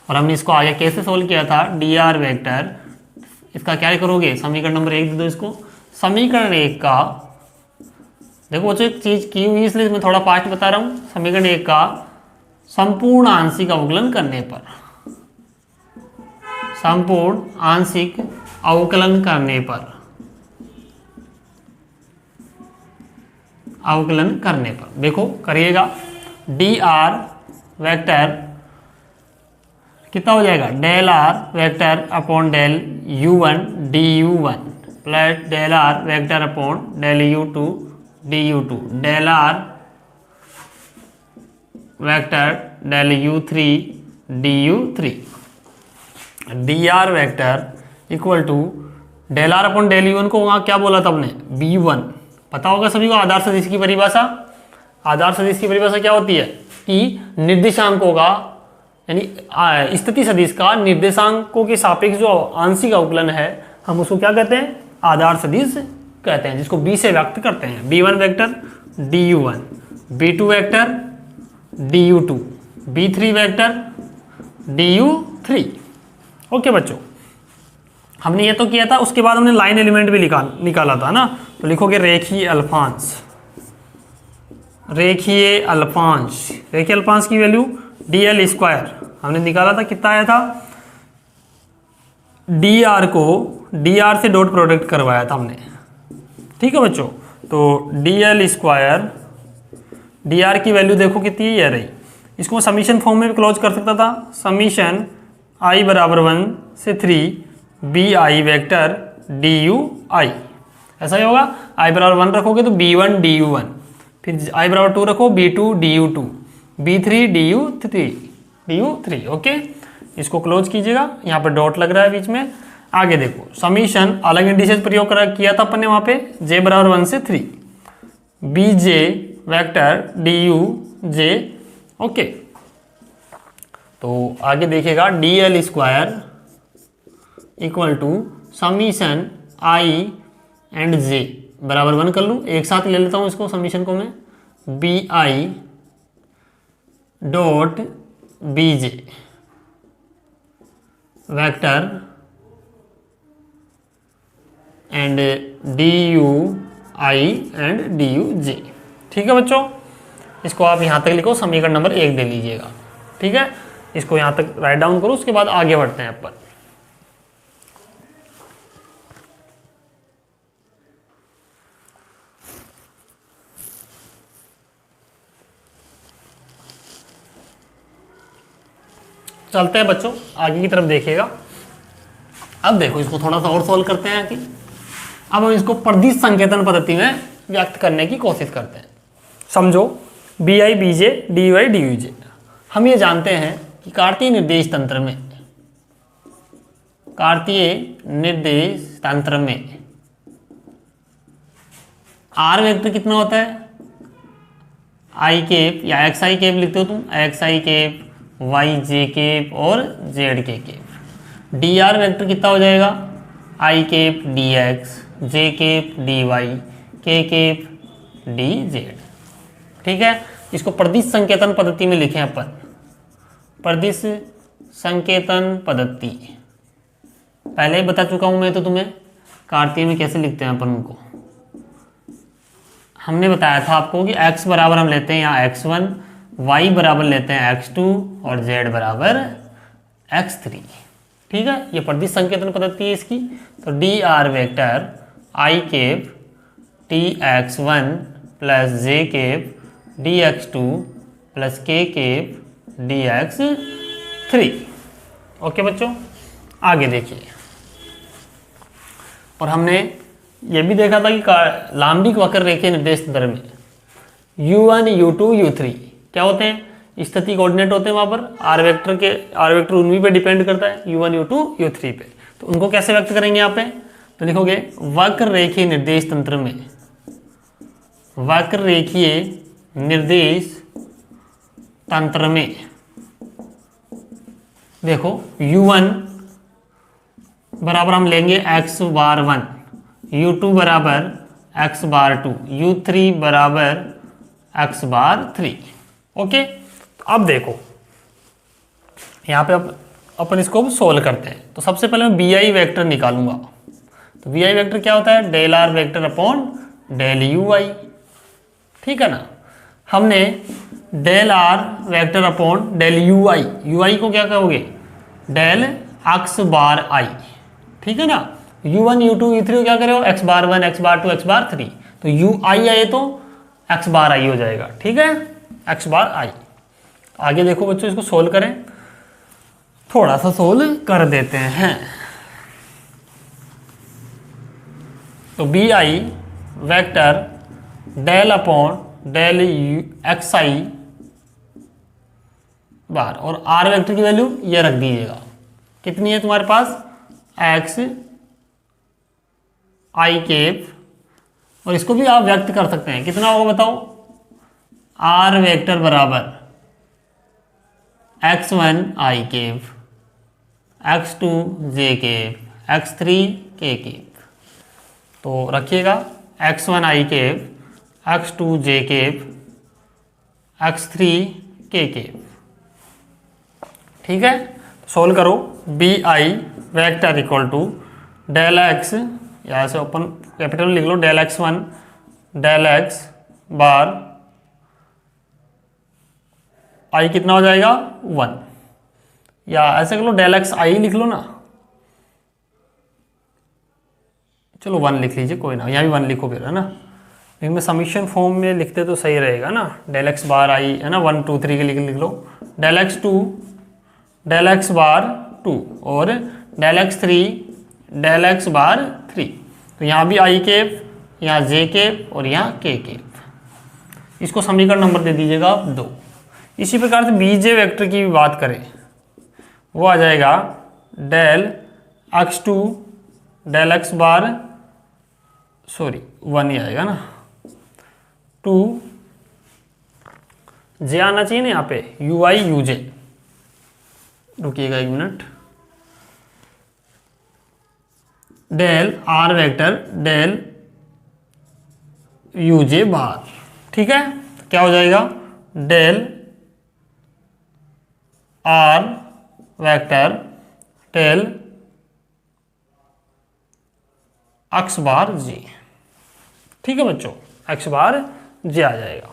और हमने इसको आगे कैसे सोल्व किया था dr वेक्टर। इसका क्या करोगे, समीकरण नंबर 1 दे दो इसको। समीकरण 1 का देखो बच्चों एक चीज की हुई इसलिए मैं थोड़ा फास्ट बता रहा हूँ। समीकरण 1 का संपूर्ण आंशिक अवकलन करने पर, संपूर्ण आंशिक अवकलन करने पर, अवकलन करने पर देखो करिएगा dr वेक्टर कितना हो जाएगा, del r vector upon del u1 du1 plus del r vector upon del u2 du2 del r vector del u3 du3 dr vector equal to del r upon del u1 को वहाँ क्या बोला था हमने b1। पता होगा सभी को आधार सदिश की परिभाषा। आधार सदिश की परिभाषा क्या होती है कि निर्देशांकों का यानी स्थिति सदिश का निर्देशांकों के सापेक्ष जो आंशिक अवकलन है हम उसको क्या कहते हैं, आधार सदिश कहते हैं, जिसको b से व्यक्त करते हैं। b1 vector du1, b2 vector du2, b3 vector du3। Okay बच्चों, हमने ये तो किया था, उसके बाद हमने लाइन एलिमेंट भी निकाला था ना। तो लिखोगे रेखीय अल्पांश, रेखीय अल्पांश, रेखीय अल्पांश की वैल्यू dl स्क्वायर हमने निकाला था, कितना आया था, dr को dr से डॉट प्रोडक्ट करवाया था हमने। ठीक है बच्चों, तो dl स्क्वायर, dr की वैल्यू देखो कितनी है, ये रही। इसको मैं समीशन फॉर्म में भी क्लोज कर सकता था, समीशन i बराबर 1 से 3 bi वेक्टर dui, ऐसा ही होगा। i बराबर 1 रखोगे तो b1 du1, फिर i बराबर 2 रखो b2 du2, b3 du3। Okay, इसको क्लोज कीजिएगा, यहाँ पर डॉट लग रहा है बीच में। आगे देखो समीशन अलग इंडिसेस प्रयोग किया था अपन ने वहाँ पे, j बराबर 1 से 3 bj वेक्टर duj। ओके, तो आगे देखिएगा dl square equal to summation i and j बराबर 1 कर लूँ, एक साथ ले लेता हूँ इसको समीशन को मैं, bi dot bj vector and dui and duj। ठीक है बच्चों, इसको आप यहाँ तक लिखो, समीकरण नंबर 1 दे लीजिएगा। ठीक है, इसको यहाँ तक राइट डाउन करो, उसके बाद आगे बढ़ते हैं अपन। चलते हैं बच्चों आगे की तरफ देखिएगा। अब देखो इसको थोड़ा सा और सोल्व करते हैं कि अब हम इसको परिदिश संकेतन पद्धति में व्यक्त करने की कोशिश करते हैं। समझो B I B J D Y D U J. हम ये जानते हैं कि कार्तीय निर्देश तंत्र में आर वेक्टर कितना होता है, आई केप या एक्स आई केप लिखते हो तुम, X I cap, Y J cap और Z K cap. D R vector कितना हो जाएगा, I cap D X, J cap D Y, K cap D Z. ठीक है, इसको परिदिश संकेतन पद्धति में लिखें अपन, परिदिश संकेतन पद्धति। पहले ही बता चुका हूं मैं तो तुम्हें कार्तीय में कैसे लिखते हैं अपन उनको। हमने बताया था आपको कि x बराबर हम लेते हैं यहाँ x1, y बराबर लेते हैं x2 और z बराबर x3। ठीक है, ये परिदिश संकेतन पद्धति है इसकी। तो D R vector I cap T x1 plus J cap D x2 plus K cap D x3। Okay बच्चों, आगे देखिए। और हमने ये भी देखा था कि लांबिक वक्र रेखीय निर्देश तंत्र में u1, u2, u3 क्या होते हैं, स्थिति कोऑर्डिनेट होते हैं वहाँ पर। आर वेक्टर उन्हीं पे डिपेंड करता है, u1, u2, u3 पे। तो उनको कैसे व्यक्त करेंगे यहाँ पे, तो लिखोगे वक्र रेखीय निर्देश तंत्र में, वक्र रेखीय निर्देश तंत्र में देखो u1 बराबर हम लेंगे x बार 1, u2 बराबर x बार 2, u3 बराबर x बार 3। ओके, तो अब देखो यहाँ पे अपन इसको सोल्व करते हैं। तो सबसे पहले मैं बी आई वैक्टर निकालूंगा। तो बी आई वैक्टर क्या होता है, del R vector upon del U I. ठीक है ना, हमने del R vector upon del U I को क्या कहोगे, डेल एक्स बार आई। ठीक है ना, u1, u2, u3 को क्या करो, x बार 1, x बार 2, x बार 3। तो u आई आए तो x बार आई हो जाएगा। ठीक है, x बार आई। आगे देखो बच्चों, इसको सोल्व करें, थोड़ा सा सोल्व कर देते हैं। तो B I vector del upon del X I bar, और आर वेक्टर की वैल्यू ये रख दीजिएगा, कितनी है तुम्हारे पास, एक्स आई केप। और इसको भी आप व्यक्त कर सकते हैं, कितना होगा बताओ, आर वेक्टर बराबर x1 आई केप, x2 जे केप, x3 के केप। तो रखिएगा x1 आई केप, x2 जे केप, x3 के केप। ठीक है, सोल्व करो। B I vector equal to del x, यहाँ से ओपन कैपिटल लिख लो, del x1 del x bar i कितना हो जाएगा 1, या ऐसे कर लो डेल एक्स आई लिख लो ना, चलो 1 लिख लीजिए, कोई ना, यहाँ भी 1 लिखो फिर, है ना। लेकिन मैं समीशन फॉर्म में लिखते तो सही रहेगा ना, डेल एक्स बार आई है ना, 1 2 3 के लिख लो, del X 2 del x bar 2 और डेल एक्स 3 डेल एक्स बार 3। तो यहाँ भी आई केप, यहाँ जे केप और यहाँ के केप। इसको समीकरण नंबर दे दीजिएगा आप 2। इसी प्रकार से बीजे वेक्टर की भी बात करें, वो आ जाएगा del x2 del x bar 1 ही आएगा ना, 2 जे आना चाहिए ना यहाँ पे, यू आई यू जे। रुकिएगा 1 minute, del R vector del U J bar. ठीक है, तो क्या हो जाएगा, del R vector del x bar G. ठीक है बच्चों, एक्स बार जी आ जाएगा।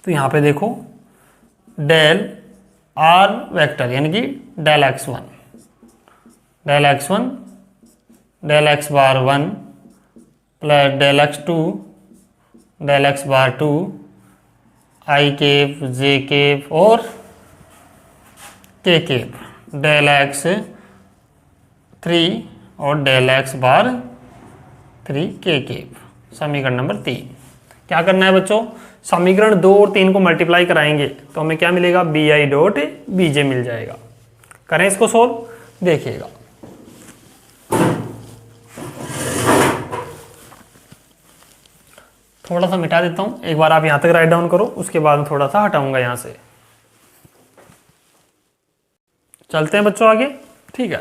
तो यहाँ पे देखो डेल आर वेक्टर यानी कि del x1 del x1 del x bar 1 plus del x2 del x bar 2 I cap J cap और के केप डेल एक्स 3 और डेल एक्स बार 3 के केप। समीकरण नंबर 3। क्या करना है बच्चों, समीकरण 2 और 3 को मल्टीप्लाई कराएंगे तो हमें क्या मिलेगा, बी आई डॉट बी जे मिल जाएगा। करें इसको सोल्व, देखिएगा। थोड़ा सा मिटा देता हूं, एक बार आप यहां तक राइट डाउन करो, उसके बाद मैं थोड़ा सा हटाऊंगा यहां से। चलते हैं बच्चों आगे, ठीक है।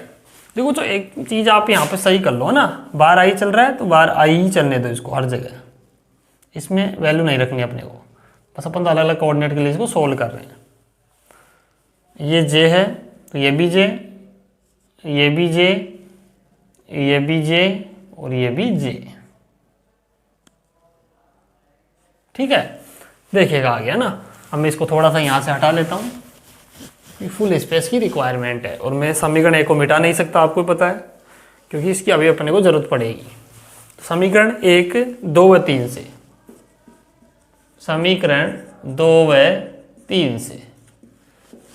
देखो तो एक चीज आप यहां पे सही कर लो है ना, बार आई चल रहा है तो बार आई ही चलने दो इसको हर जगह, इसमें वैल्यू नहीं रखनी अपने को, बस अपन तो अलग अलग कोऑर्डिनेट के लिए इसको सोल्व कर रहे हैं। ये जे है तो ये भी जे, ये भी जे, ये भी जे और ये भी जे, ठीक है। देखिएगा आ गया ना। अब मैं इसको थोड़ा सा यहाँ से हटा लेता हूँ, फुल स्पेस की रिक्वायरमेंट है और मैं समीकरण 1 को मिटा नहीं सकता, आपको पता है, क्योंकि इसकी अभी अपने को जरूरत पड़ेगी। तो समीकरण 1, 2 व 3 से, समीकरण 2 व 3 से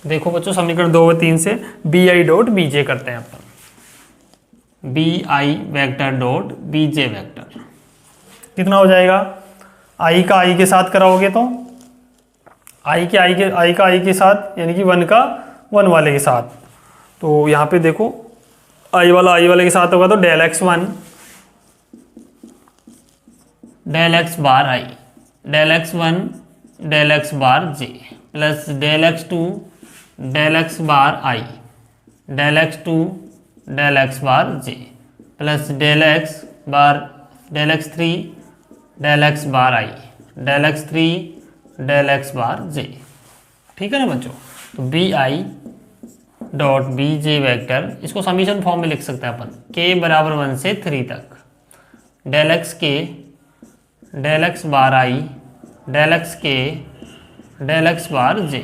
देखो बच्चों, समीकरण 2 व 3 से बी आई डॉट बी जे करते हैं अपन। बी आई vector dot B J vector कितना हो जाएगा, आई का आई के साथ कराओगे तो आई के साथ, यानी कि 1 का 1 वाले के साथ। तो यहाँ पे देखो आई वाले के साथ होगा तो del X 1 del x bar आई, del X 1 del x bar J, plus del X 2 del x bar आई, del X 2 del x bar J, plus del X 3 del x bar आई, del X 3 del x bar J, ठीक है ना बच्चों। तो B आई dot B J vector, इसको summation form में लिख सकते हैं अपन, के बराबर 1 से 3 तक, डेल एक्स के डेल एक्स बार आई, डेल एक्स के डेल एक्स बार जे।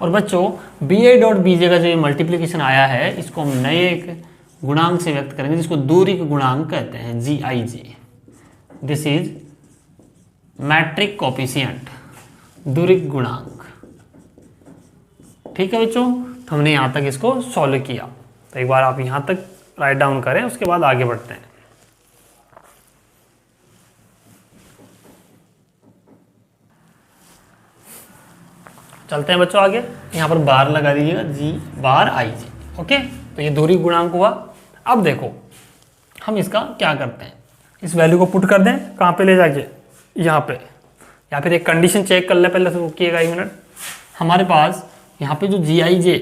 और बच्चों बी आई डॉट बी जे का जो ये मल्टीप्लीकेशन आया है, इसको हम नए एक गुणांक से व्यक्त करेंगे जिसको दूरी का गुणांक कहते हैं, g I J. This is matric coefficient, दूरी गुणांक, ठीक है बच्चों। तो हमने यहाँ तक इसको सॉल्व किया, तो एक बार आप यहाँ तक राइट डाउन करें, उसके बाद आगे बढ़ते हैं। चलते हैं बच्चों आगे, यहाँ पर बार लगा दीजिएगा, जी बार आई जी, ओके। तो ये दूरी गुणांक हुआ। अब देखो हम इसका क्या करते हैं, इस वैल्यू को पुट कर दें कहाँ पे ले जाके, यहाँ पे, या फिर एक कंडीशन चेक कर ले पहले, तो रुकिएगा 1 मिनट। हमारे पास यहाँ पे जो जी आई जे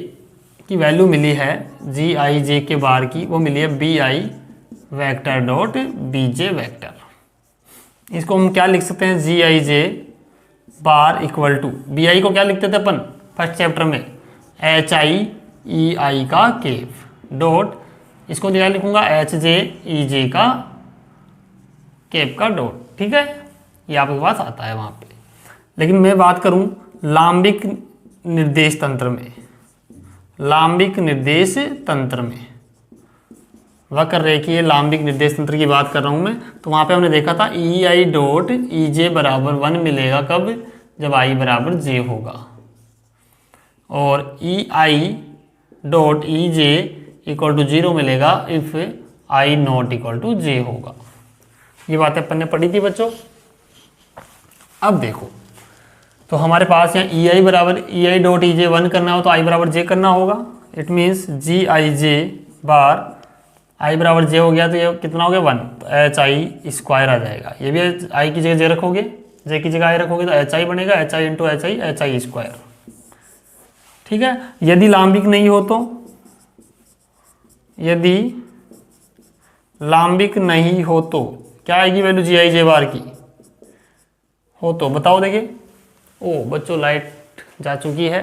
की वैल्यू मिली है, जी आई जे के बार की, वो मिली है बी आई vector dot B J vector. इसको हम क्या लिख सकते हैं, g I J bar equal to, b i को क्या लिखते थे अपन फर्स्ट चैप्टर में, एच आई ई आई का केप डॉट, इसको क्या लिखूंगा, एच जे ई जे का केप का डॉट, ठीक है। ये आपके पास आता है वहाँ पे। लेकिन मैं बात करूँ लांबिक निर्देश तंत्र में, लांबिक निर्देश तंत्र में, वक्र रेखीय लांबिक निर्देश तंत्र की बात कर रहा हूँ मैं, तो वहाँ पे हमने देखा था ई आई डॉट ई जे बराबर 1 मिलेगा कब, जब आई बराबर जे होगा, और E I dot E J equal to 0 मिलेगा if I not equal to J होगा। ये बातें अपन ने पढ़ी थी बच्चों। अब देखो तो हमारे पास यहाँ ई आई बराबर ई आई डॉट ई जे 1 करना हो तो आई बराबर जे करना होगा। इट मीन्स जी आई जे बार आई बराबर जे हो गया तो ये कितना हो गया 1, तो एच आई स्क्वायर आ जाएगा। ये भी आई की जगह जे रखोगे, जे की जगह आई रखोगे तो एच आई बनेगा, H I into H I square, ठीक है। यदि लांबिक नहीं हो तो, यदि लांबिक नहीं हो तो क्या आएगी वैल्यू जी आई जे बार की, हो तो बताओ देखिए। ओ बच्चों लाइट जा चुकी है,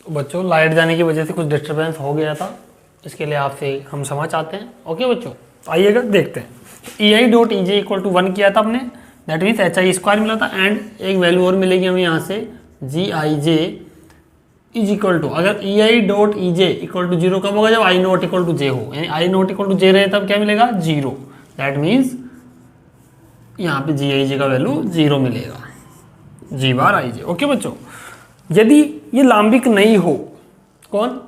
बच्चों लाइट जाने की वजह से कुछ डिस्टरबेंस हो गया था, इसके लिए आपसे हम क्षमा चाहते हैं। ओके बच्चों आइएगा देखते हैं। E I dot E J equal to 1 किया था हमने, that means H I square मिला था, एंड एक वैल्यू और मिलेगी हमें यहाँ से G I J is equal to, अगर E I dot E J equal to zero कब होगा, जब I not equal to J हो, यानी I not equal to J रहे तब क्या मिलेगा, जीरो। दैट मीन्स यहाँ पे जी आई जे का वैल्यू जीरो मिलेगा, जी बार आई जे। ओके बच्चों, यदि ये लांबिक नहीं हो, कौन,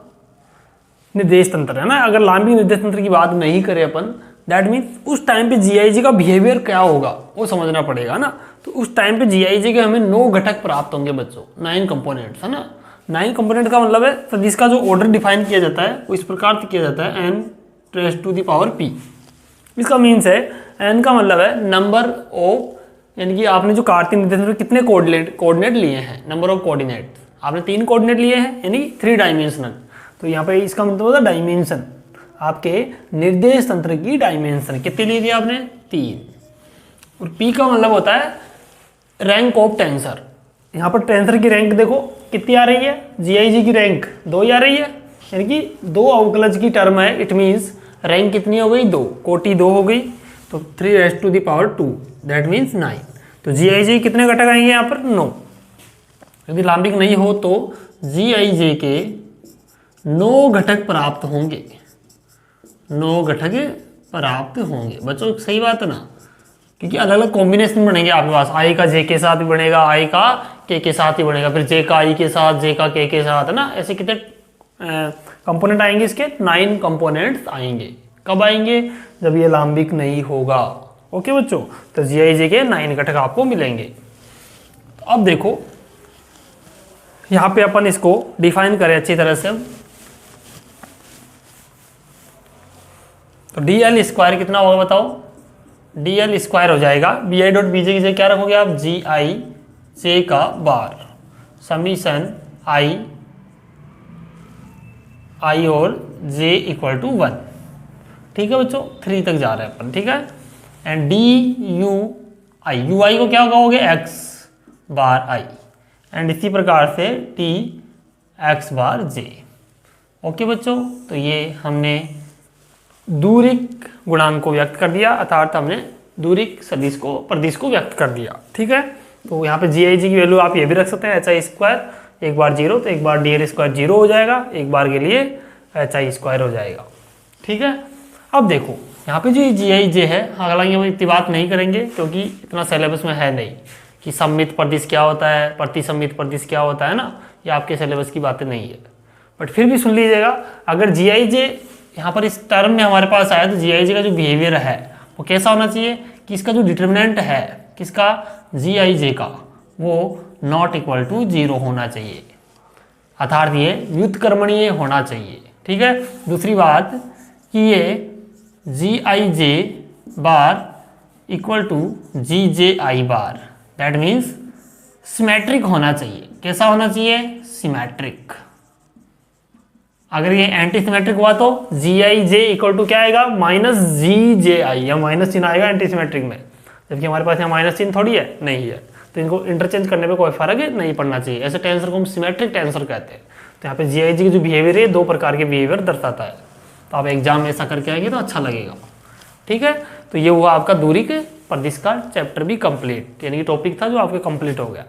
निर्देश तंत्र है ना, अगर लांबिक निर्देश तंत्र की बात नहीं करें अपन, दैट मीन्स उस टाइम पे जी आई जे का बिहेवियर क्या होगा वो समझना पड़ेगा ना। तो उस टाइम पे जी आई जे के हमें 9 घटक प्राप्त होंगे बच्चों, 9 कंपोनेंट्स है ना। 9 कंपोनेंट का मतलब है सदिश का जो ऑर्डर डिफाइन किया जाता है वो इस प्रकार से किया जाता है, n raise to the power p। इसका मीन्स है n का मतलब है नंबर ऑफ, यानी कि आपने जो कार्तीय निर्देश में कितने कोऑर्डिनेट लिए हैं, नंबर ऑफ कोऑर्डिनेट, आपने 3 कोऑर्डिनेट लिए हैं यानी 3 डायमेंशनल। तो यहाँ पे इसका मतलब होता है डायमेंशन, आपके निर्देश तंत्र की डायमेंशन कितनी ली थी आपने, 3। और p का मतलब होता है रैंक ऑफ टेंसर। यहाँ पर टेंसर की रैंक देखो कितनी आ रही है, जी आई जी की रैंक 2 ही आ रही है, यानी कि 2 अवकलज की टर्म है, इट मीन्स रैंक कितनी हो गई, 2, कोटि 2 हो गई, तो 3 raise to the power 2 that means 9। तो जी आई जे कितने घटक आएंगे यहाँ पर, 9। यदि लांबिक नहीं हो तो जी आई जे के 9 घटक प्राप्त होंगे, 9 घटक प्राप्त होंगे बच्चों, सही बात है ना, क्योंकि अलग अलग कॉम्बिनेशन बनेंगे आपके पास, आई का जे के साथ भी बनेगा, आई का के साथ ही बनेगा, फिर जे का आई के साथ, जे का के साथ, है ना। ऐसे कितने कंपोनेंट आएंगे इसके, 9 कंपोनेंट्स आएंगे। कब आएंगे, जब ये लांबिक नहीं होगा। ओके बच्चों, तो जी आई जे के 9 घटक आपको मिलेंगे। तो अब देखो यहाँ पे अपन इसको डिफाइन करें अच्छी तरह से, तो डी एल स्क्वायर कितना होगा बताओ, डी एल स्क्वायर हो जाएगा, बी आई डॉट बी जे की जगह क्या रखोगे आप, जी आई जे का बार समीशन आई और जे इक्वल टू 1। ठीक है बच्चों, 3 तक जा रहे हैं अपन, ठीक है। एंड डी यू आई को क्या कहोगे, एक्स बार आई, एंड इसी प्रकार से टी एक्स बार जे। ओके बच्चों, तो ये हमने दूरिक गुणांक को व्यक्त कर दिया, अर्थात हमने दूरिक सदिश को प्रदिश को व्यक्त कर दिया। ठीक है, तो यहाँ पे जी आई जी की वैल्यू आप ये भी रख सकते हैं, एच आई स्क्वायर, एक बार 0 तो एक बार डी एल स्क्वायर 0 हो जाएगा, एक बार के लिए एच आई स्क्वायर हो जाएगा। ठीक है, अब देखो यहाँ पे जो जी आई जे है, हालांकि हम इतनी बात नहीं करेंगे क्योंकि इतना सिलेबस में है नहीं कि सम्मित प्रदिश क्या होता है, प्रतिसम्मित प्रदिश क्या होता है ना, ये आपके सिलेबस की बातें नहीं है। बट फिर भी सुन लीजिएगा, अगर जी आई जे यहाँ पर इस टर्म में हमारे पास आया तो जी आई जे का जो बिहेवियर है वो कैसा होना चाहिए कि इसका जो डिटर्मिनेंट है किसका, जी आई जे का, वो नॉट इक्वल टू 0 होना चाहिए, अर्थात ये व्युत्क्रमणीय होना चाहिए। ठीक है, दूसरी बात कि ये G I J bar equal to G J I bar, that means symmetric होना चाहिए। कैसा होना चाहिए, सिमेट्रिक। अगर ये एंटी सिमेट्रिक हुआ तो जी आई जे इक्वल टू क्या आएगा, माइनस जी जे आई, या माइनस चिन्ह आएगा एंटी सिमेट्रिक में, जबकि हमारे पास यहाँ माइनस चिन्ह थोड़ी है, नहीं है, तो इनको इंटरचेंज करने पे कोई फर्क नहीं पड़ना चाहिए। ऐसे टेंसर को हम सिमेट्रिक टेंसर कहते हैं। तो यहाँ पे जी आई जी की जो बिहेवियर है 2 प्रकार के बिहेवियर दर्शाता है, तो आप एग्जाम में ऐसा करके आएंगे तो अच्छा लगेगा। ठीक है, तो ये हुआ आपका दूरी के प्रदिश का चैप्टर भी कंप्लीट, यानी कि टॉपिक था जो आपके कंप्लीट हो गया,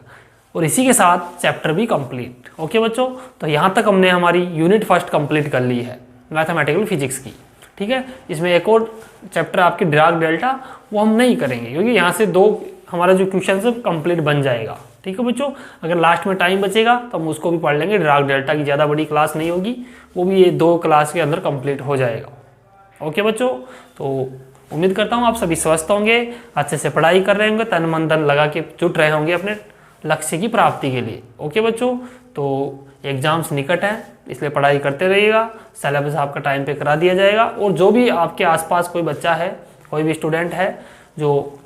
और इसी के साथ चैप्टर भी कंप्लीट। ओके बच्चों, तो यहाँ तक हमने हमारी यूनिट फर्स्ट कंप्लीट कर ली है मैथमेटिकल फिजिक्स की। ठीक है, इसमें एक और चैप्टर आपकी डिराक डेल्टा वो हम नहीं करेंगे क्योंकि यहाँ से 2 हमारा जो क्वेश्चन है कंप्लीट बन जाएगा। ठीक है बच्चों, अगर लास्ट में टाइम बचेगा तो हम उसको भी पढ़ लेंगे, डिराक डेल्टा की ज़्यादा बड़ी क्लास नहीं होगी, वो भी ये 2 क्लास के अंदर कंप्लीट हो जाएगा। ओके बच्चों, तो उम्मीद करता हूँ आप सभी स्वस्थ होंगे, अच्छे से पढ़ाई कर रहे होंगे, तन मन धन लगा के जुट रहे होंगे अपने लक्ष्य की प्राप्ति के लिए। ओके बच्चों, तो एग्जाम्स निकट हैं इसलिए पढ़ाई करते रहिएगा, सिलेबस आपका टाइम पे करा दिया जाएगा। और जो भी आपके आसपास कोई बच्चा है, कोई भी स्टूडेंट है जो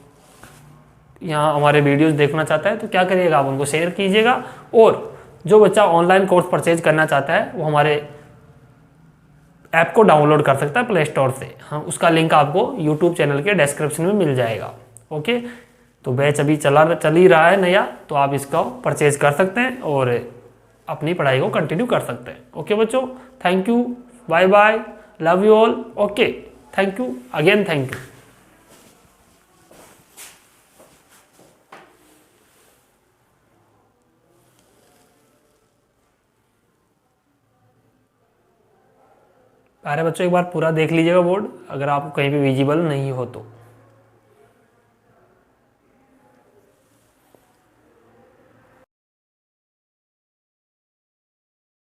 यहाँ हमारे वीडियोस देखना चाहता है तो क्या करिएगा, आप उनको शेयर कीजिएगा। और जो बच्चा ऑनलाइन कोर्स परचेज करना चाहता है वो हमारे ऐप को डाउनलोड कर सकता है प्ले स्टोर से। हाँ, उसका लिंक आपको यूट्यूब चैनल के डिस्क्रिप्शन में मिल जाएगा। ओके, तो बैच अभी चल ही रहा है नया, तो आप इसका परचेज कर सकते हैं और अपनी पढ़ाई को कंटिन्यू कर सकते हैं। ओके बच्चों, thank you, bye bye, love you all. Okay, thank you again, thank you. प्यारे बच्चों एक बार पूरा देख लीजिएगा बोर्ड, अगर आपको कहीं भी विजिबल नहीं हो तो।